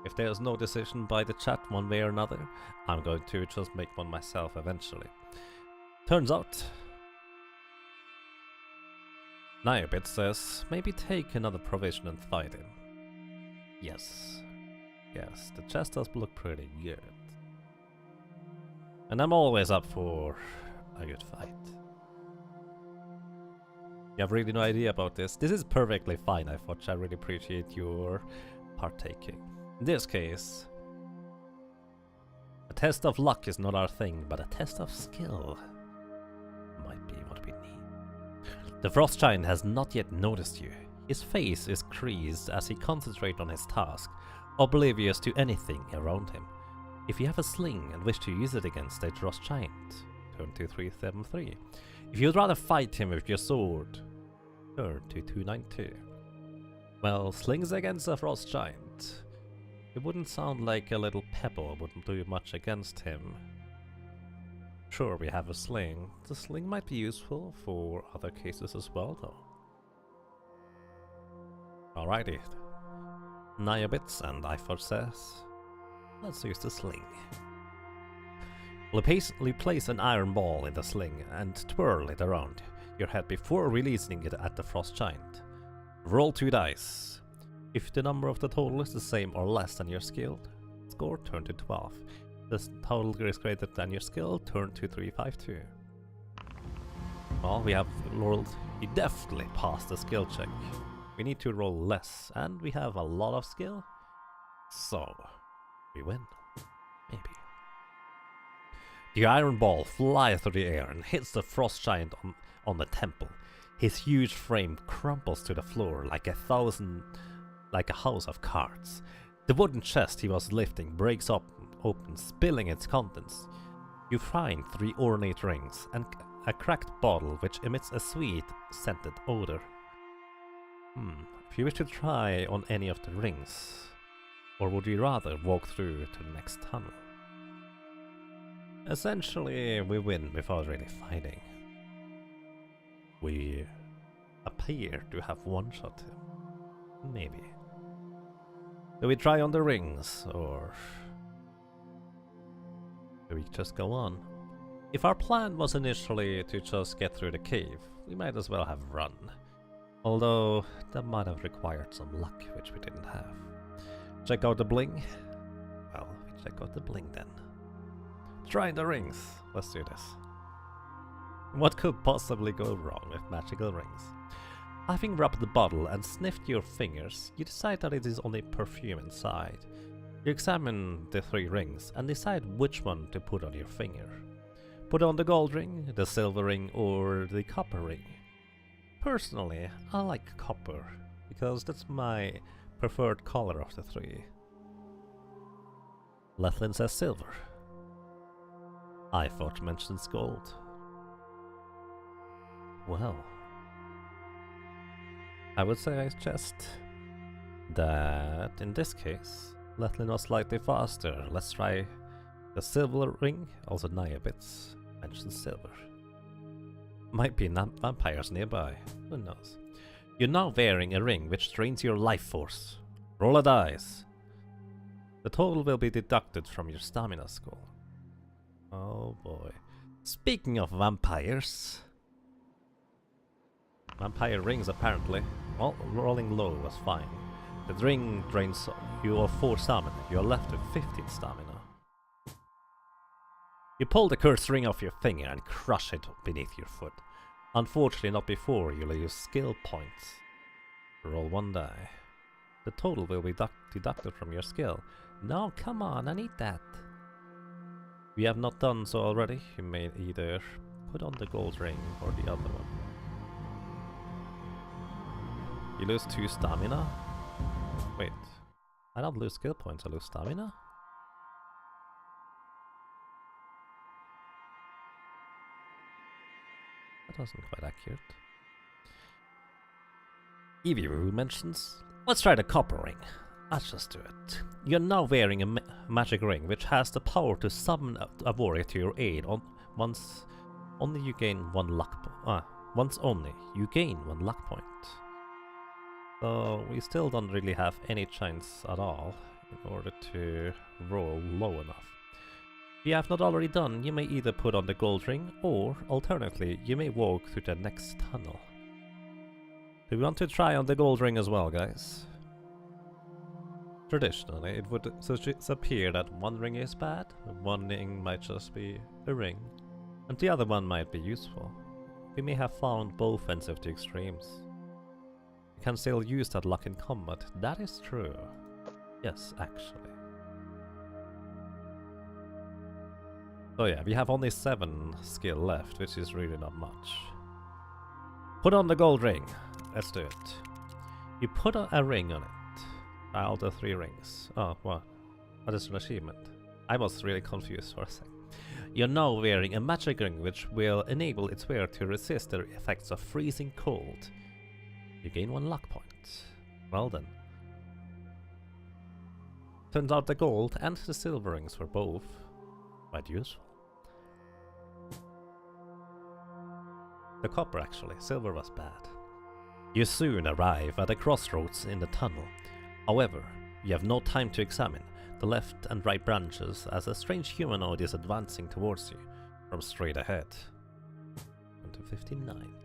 If there's no decision by the chat one way or another, I'm going to just make one myself eventually. Turns out, Niobit says, maybe take another provision and fight him. Yes, the chest does look pretty good. And I'm always up for a good fight. You have really no idea about this. This is perfectly fine, I thought. I really appreciate your partaking. In this case, a test of luck is not our thing, but a test of skill might be what we need. The frost giant has not yet noticed you. His face is creased as he concentrates on his task, oblivious to anything around him. If you have a sling and wish to use it against a frost giant, turn to 373. If you'd rather fight him with your sword, turn to 292. Well, slings against a frost giant. It wouldn't sound like a little pebble wouldn't do much against him. Sure, we have a sling. The sling might be useful for other cases as well, though. Alrighty. Niabits and Iford says, let's use the sling. We place an iron ball in the sling and twirl it around your head before releasing it at the frost giant. Roll 2 dice. If the number of the total is the same or less than your skill score, turn to 12. The total is greater than your skill, turn to 352. Well, we have rolled. We definitely passed the skill check. We need to roll less, and we have a lot of skill. So, we win. Maybe. The iron ball flies through the air and hits the frost giant on the temple. His huge frame crumples to the floor like a house of cards. The wooden chest he was lifting breaks open, spilling its contents. You find 3 ornate rings and a cracked bottle which emits a sweet, scented odor. If you wish to try on any of the rings, or would you rather walk through to the next tunnel? Essentially, we win without really fighting. We appear to have one-shot him. Maybe. Do we try on the rings, or do we just go on? If our plan was initially to just get through the cave, we might as well have run. Although, that might have required some luck, which we didn't have. Check out the bling? Well, we check out the bling then. Try the rings. Let's do this. What could possibly go wrong with magical rings? Having rubbed the bottle and sniffed your fingers, you decide that it is only perfume inside. You examine the 3 rings and decide which one to put on your finger. Put on the gold ring, the silver ring, or the copper ring. Personally, I like copper, because that's my preferred color of the 3. Lethlin says silver. Iford mentions gold. Well, I would say I suggest that in this case, Lethlin was slightly faster. Let's try the silver ring, also Niabits mentions silver. Might be vampires nearby, who knows. You're now wearing a ring which drains your life force. Roll a dice. The total will be deducted from your stamina score. Oh boy. Speaking of vampires... Vampire rings apparently. Well, rolling low was fine. The ring drains you of 4 stamina. You're left with 15 stamina. You pull the cursed ring off your finger and crush it beneath your foot. Unfortunately not before you lose skill points. Roll 1 die. The total will be deducted from your skill. No, come on, I need that. If you have not done so already, you may either put on the gold ring or the other one. You lose 2 stamina? Wait, I don't lose skill points, I lose stamina? That wasn't quite accurate. Eevee mentions, let's try the copper ring. Let's just do it. You're now wearing a magic ring which has the power to summon a warrior to your aid once only you gain 1 luck point. Once only you gain 1 luck point. So we still don't really have any chance at all in order to roll low enough. If you have not already done, you may either put on the gold ring, or alternatively, you may walk through the next tunnel. Do we want to try on the gold ring as well, guys? Traditionally, it would appear that 1 ring is bad, 1 ring might just be a ring, and the other one might be useful. We may have found both ends of the extremes. You can still use that luck in combat, that is true. Yes, actually. So yeah, we have only 7 skill left, which is really not much. Put on the gold ring. Let's do it. You put a ring on it. All the 3 rings. Oh, what? What is an achievement? I was really confused for a second. You're now wearing a magic ring which will enable its wearer to resist the effects of freezing cold. You gain 1 luck point. Well then. Turns out the gold and the silver rings were both quite useful. The copper actually, silver was bad. You soon arrive at a crossroads in the tunnel. However, you have no time to examine the left and right branches as a strange humanoid is advancing towards you from straight ahead. 59.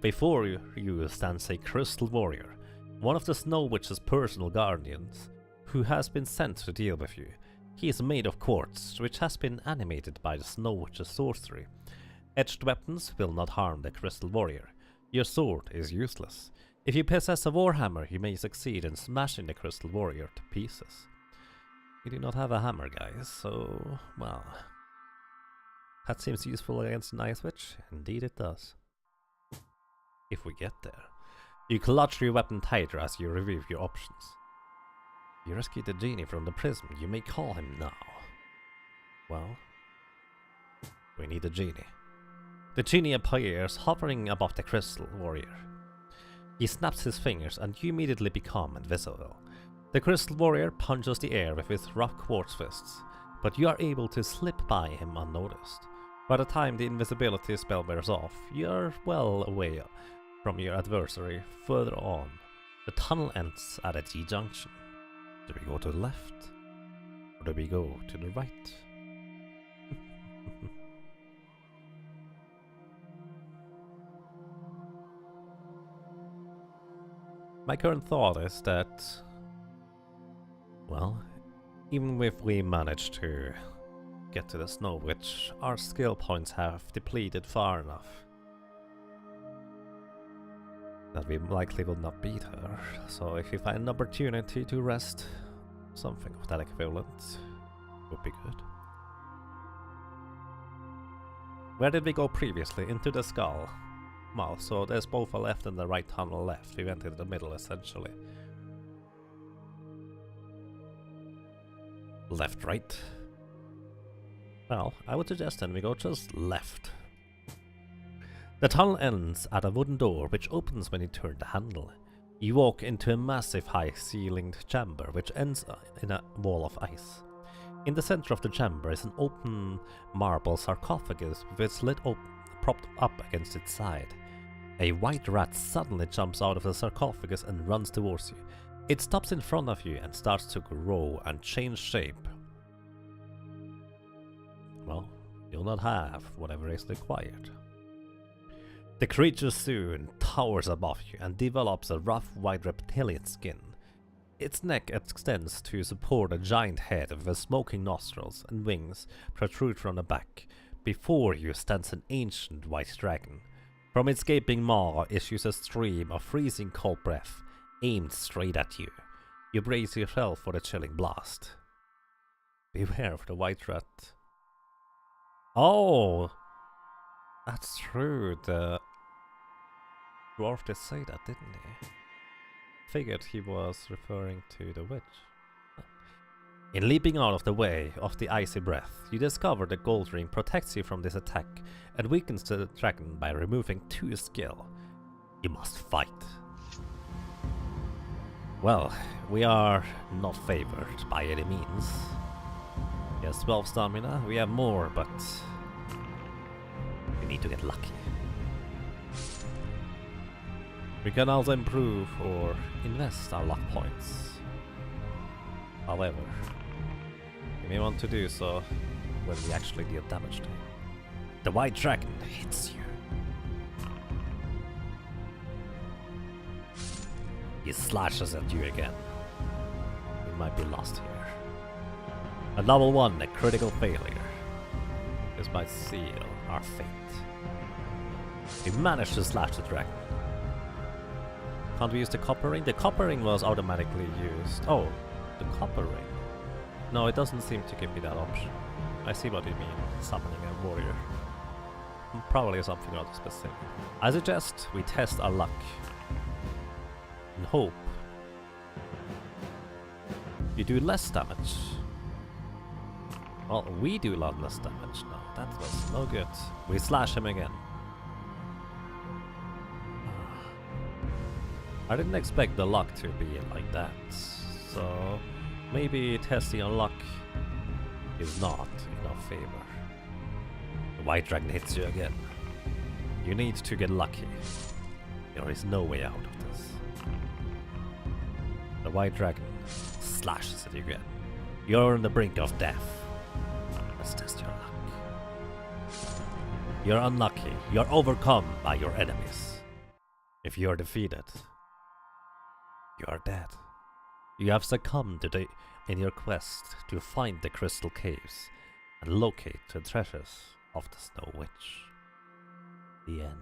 Before you stands a crystal warrior, one of the Snow Witch's personal guardians, who has been sent to deal with you. He is made of quartz, which has been animated by the Snow Witch's sorcery. Edged weapons will not harm the crystal warrior. Your sword is useless. If you possess a warhammer, you may succeed in smashing the crystal warrior to pieces. You do not have a hammer, guys, so, well, that seems useful against an Ice Witch. Indeed it does. If we get there. You clutch your weapon tighter as you review your options. You rescued the genie from the prison. You may call him now. Well, we need a genie. The genie appears hovering above the crystal warrior. He snaps his fingers and you immediately become invisible. The crystal warrior punches the air with his rough quartz fists, but you are able to slip by him unnoticed. By the time the invisibility spell wears off, you are well away from your adversary. Further on, the tunnel ends at a T-junction. Do we go to the left? Or do we go to the right? My current thought is that, well, even if we manage to get to the Snow Witch, our skill points have depleted far enough that we likely will not beat her. So if we find an opportunity to rest, something of that equivalent would be good. Where did we go previously? Into the skull. Well, so there's both a left and a right tunnel left. We went in the middle essentially. Left, right. Well, I would suggest then we go just left. The tunnel ends at a wooden door which opens when you turn the handle. You walk into a massive high-ceilinged chamber which ends in a wall of ice. In the center of the chamber is an open marble sarcophagus with its lid propped up against its side. A white rat suddenly jumps out of the sarcophagus and runs towards you. It stops in front of you and starts to grow and change shape. Well, you'll not have whatever is required. The creature soon towers above you and develops a rough white reptilian skin. Its neck extends to support a giant head with smoking nostrils, and wings protrude from the back. Before you stands an ancient white dragon. From its gaping maw issues a stream of freezing cold breath, aimed straight at you. You brace yourself for the chilling blast. Beware of the white rat. Oh! That's true, the dwarf did say that, didn't he? Figured he was referring to the witch. In leaping out of the way of the icy breath, you discover the gold ring protects you from this attack and weakens the dragon by removing 2 skill. You must fight. Well, we are not favored by any means. He has 12 stamina, we have more, but we need to get lucky. We can also improve or invest our luck points. However, we may want to do so when we actually deal damage to him. The white dragon hits you. He slashes at you again. We might be lost here. A level 1, a critical failure. This might seal our fate. We managed to slash the dragon. Can't we use the copper ring? The copper ring was automatically used. Oh, the copper ring. No, it doesn't seem to give me that option. I see what you mean, summoning a warrior. Probably something rather specific. I suggest we test our luck and hope You do less damage. Well, we do a lot less damage now. That was no good. We slash him again. I didn't expect the luck to be like that. So maybe testing on luck is not in our favor. The white dragon hits you again. You need to get lucky. There is no way out of this. The white dragon slashes at you again. You're on the brink of death. Let's test your luck. You're unlucky. You're overcome by your enemies. If you're defeated, you are dead. You have succumbed in your quest to find the crystal caves and locate the treasures of the Snow Witch. The end.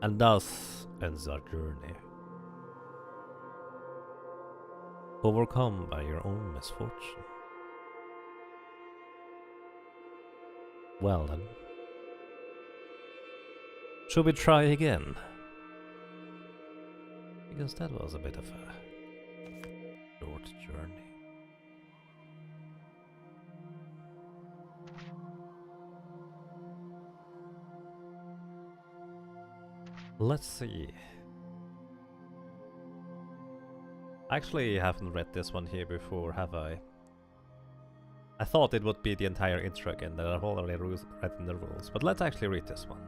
And thus ends our journey. Overcome by your own misfortune. Well then. Should we try again? Because that was a bit of a short journey. Let's see. Actually, I haven't read this one here before, have I? I thought it would be the entire intro again, that I've already read in the rules, but let's actually read this one.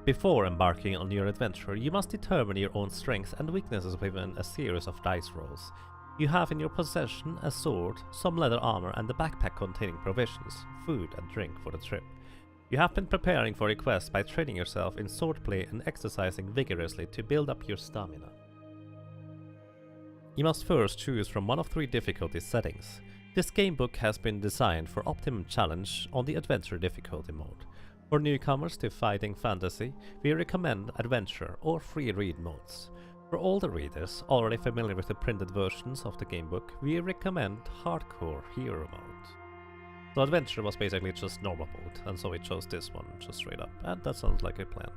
Before embarking on your adventure, you must determine your own strengths and weaknesses within a series of dice rolls. You have in your possession a sword, some leather armor, and a backpack containing provisions, food and drink for the trip. You have been preparing for the quest by training yourself in swordplay and exercising vigorously to build up your stamina. You must first choose from one of 3 difficulty settings. This gamebook has been designed for optimum challenge on the adventure difficulty mode. For newcomers to fighting fantasy, we recommend adventure or free read modes. For older readers already familiar with the printed versions of the gamebook, we recommend hardcore hero mode. So adventure was basically just normal mode, and so we chose this one just straight up, and that sounds like a plan.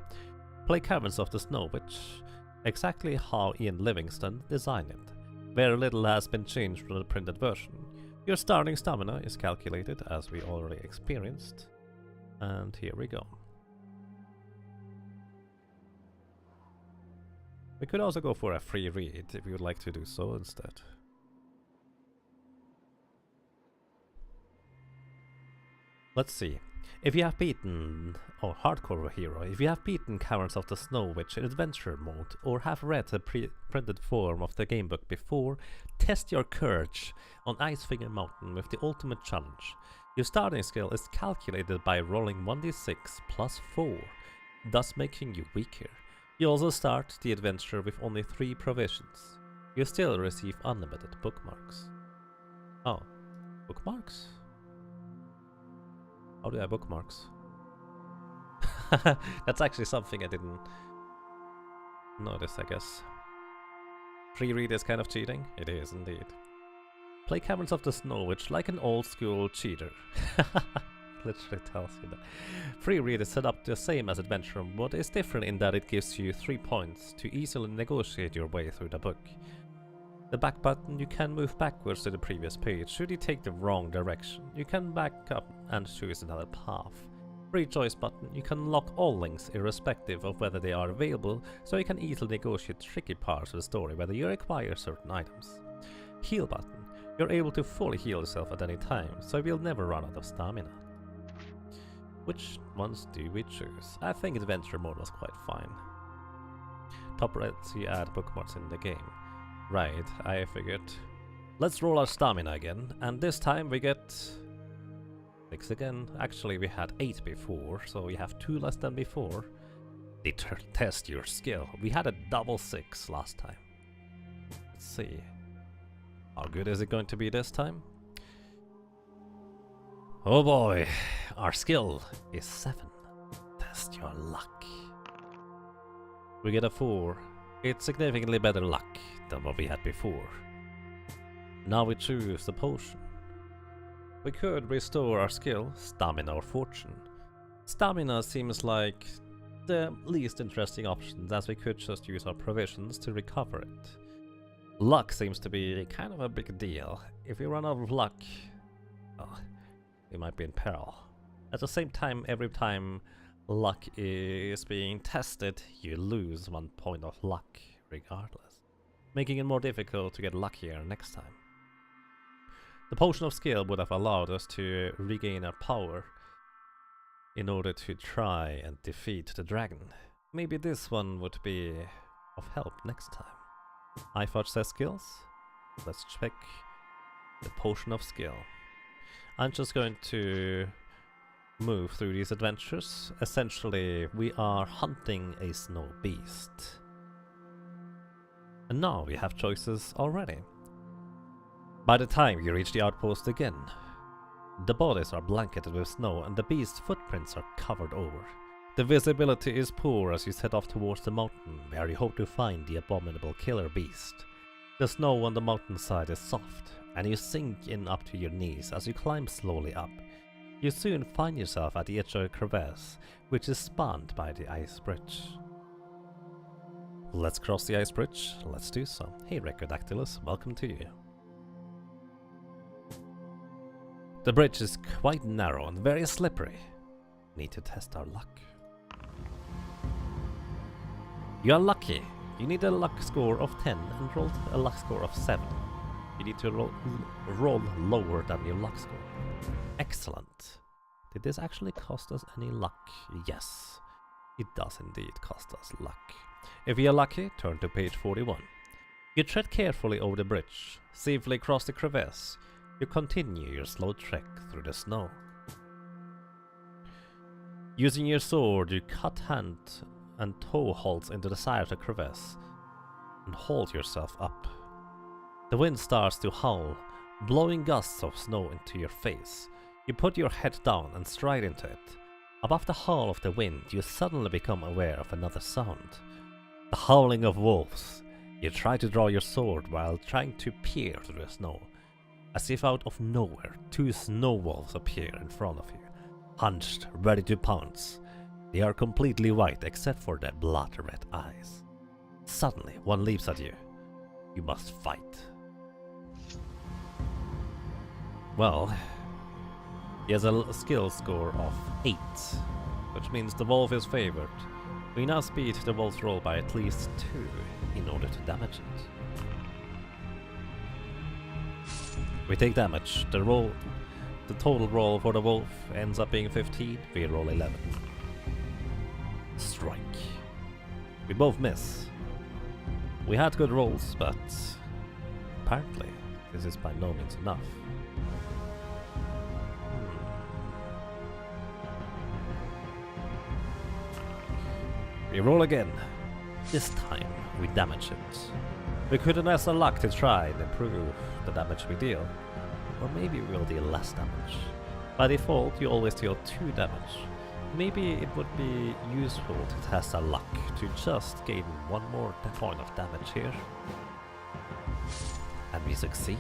Play Caverns of the Snow Witch, exactly how Ian Livingstone designed it. Very little has been changed from the printed version. Your starting stamina is calculated as we already experienced. And here we go. We could also go for a free read if you would like to do so instead. Let's see. If you have beaten, hardcore hero, if you have beaten Caverns of the Snow Witch in adventure mode or have read the printed form of the gamebook before, test your courage on Icefinger Mountain with the ultimate challenge. Your starting skill is calculated by rolling 1d6 plus 4, thus making you weaker. You also start the adventure with only 3 provisions. You still receive unlimited bookmarks. Oh, bookmarks? How do I have bookmarks? That's actually something I didn't notice, I guess. Free read is kind of cheating? It is indeed. Play Caverns of the Snow Witch like an old school cheater. Literally tells you that. Free read is set up the same as adventure, but is different in that it gives you 3 points to easily negotiate your way through the book. The back button, you can move backwards to the previous page. Should you take the wrong direction, you can back up and choose another path. Free choice button, you can lock all links irrespective of whether they are available, so you can easily negotiate tricky parts of the story whether you require certain items. Heal button, you're able to fully heal yourself at any time, so you'll never run out of stamina. Which ones do we choose? I think adventure mode was quite fine. Top right, you add bookmarks in the game. Right, I figured. Let's roll our stamina again, and this time we get 6 again. Actually, we had 8 before, so we have 2 less than before. Test your skill. We had a double 6 last time. Let's see. How good is it going to be this time? Oh boy, our skill is 7. Test your luck. We get a 4. It's significantly better luck than what we had before. Now we choose the potion. We could restore our skill, stamina or fortune. Stamina seems like the least interesting option, as we could just use our provisions to recover it. Luck seems to be kind of a big deal. If we run out of luck, well, we might be in peril. At the same time, every time luck is being tested, you lose 1 point of luck regardless, making it more difficult to get luckier next time. The potion of skill would have allowed us to regain our power in order to try and defeat the dragon. Maybe this one would be of help next time. iFudge says skills. Let's check the potion of skill. I'm just going to move through these adventures. Essentially, we are hunting a snow beast. And now we have choices already. By the time you reach the outpost again, the bodies are blanketed with snow and the beast's footprints are covered over. The visibility is poor as you set off towards the mountain, where you hope to find the abominable killer beast. The snow on the mountainside is soft, and you sink in up to your knees as you climb slowly up. You soon find yourself at the edge of a crevasse, which is spanned by the ice bridge. Let's cross the ice bridge. Let's do so. Hey Recordactylus, welcome to you. The bridge is quite narrow and very slippery. Need to test our luck. You are lucky. You need a luck score of 10 and roll a luck score of 7. You need to roll lower than your luck score. Excellent. Did this actually cost us any luck? Yes, it does indeed cost us luck. If you are lucky, turn to page 41. You tread carefully over the bridge, safely cross the crevasse. You continue your slow trek through the snow. Using your sword, you cut hand and toe holes into the side of the crevasse and hold yourself up. The wind starts to howl, blowing gusts of snow into your face. You put your head down and stride into it. Above the howl of the wind, you suddenly become aware of another sound. The howling of wolves. You try to draw your sword while trying to peer through the snow. As if out of nowhere, 2 snow wolves appear in front of you, hunched, ready to pounce. They are completely white except for their blood-red eyes. Suddenly, one leaps at you. You must fight. Well, he has a skill score of 8, which means the wolf is favored. We now speed the wolf's roll by at least 2 in order to damage it. We take damage. The total roll for the wolf ends up being 15. We roll 11. Strike. We both miss. We had good rolls, but apparently this is by no means enough. We roll again. This time we damage it. We could invest our luck to try and improve the damage we deal, or maybe we'll deal less damage. By default, you always deal 2 damage. Maybe it would be useful to test our luck to just gain 1 more point of damage here. And we succeed.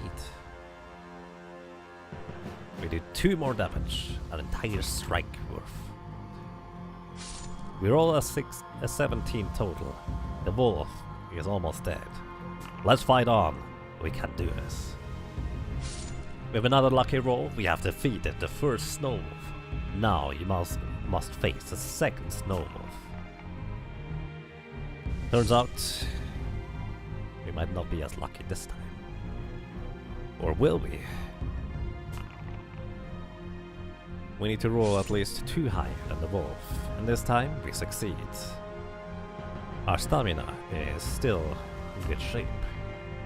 We do 2 more damage, an entire strike worth. We roll a 17 total. The wolf is almost dead. Let's fight on. We can do this. With another lucky roll, we have defeated the first snow wolf. Now you must face the second snow wolf. Turns out, we might not be as lucky this time. Or will we? We need to roll at least 2 higher than the wolf, and this time we succeed. Our stamina is still in good shape.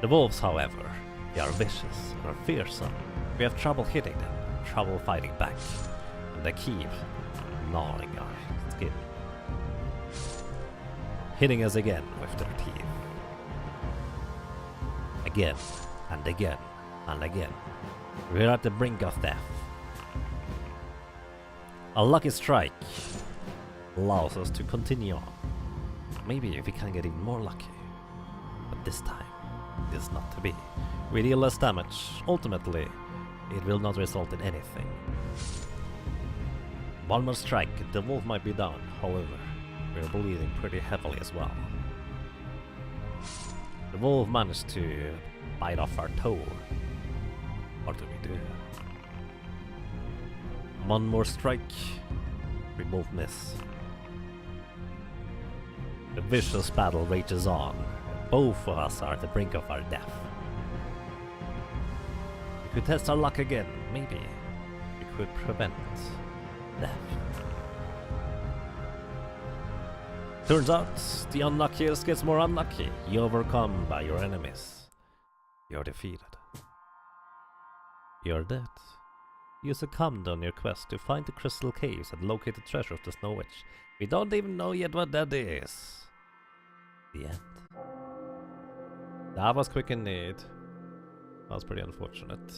The wolves, however, they are vicious and are fearsome. We have trouble hitting them, trouble fighting back, and they keep gnawing our skin, hitting us again with their teeth. Again, and again, and again. We're at the brink of death. A lucky strike allows us to continue on. Maybe we can get even more lucky. But this time, it is not to be. We deal less damage. Ultimately, it will not result in anything. 1 more strike, the wolf might be down, however. We're bleeding pretty heavily as well. The wolf managed to bite off our toe. What do we do? One more strike. We both miss. The vicious battle rages on. Both of us are at the brink of our death. We could test our luck again, maybe. We could prevent death. Turns out, the unluckiest gets more unlucky. You're overcome by your enemies. You're defeated. You're dead. You succumbed on your quest to find the crystal caves and locate the treasure of the Snow Witch. We don't even know yet what that is. The end. That was quick and neat. That was pretty unfortunate.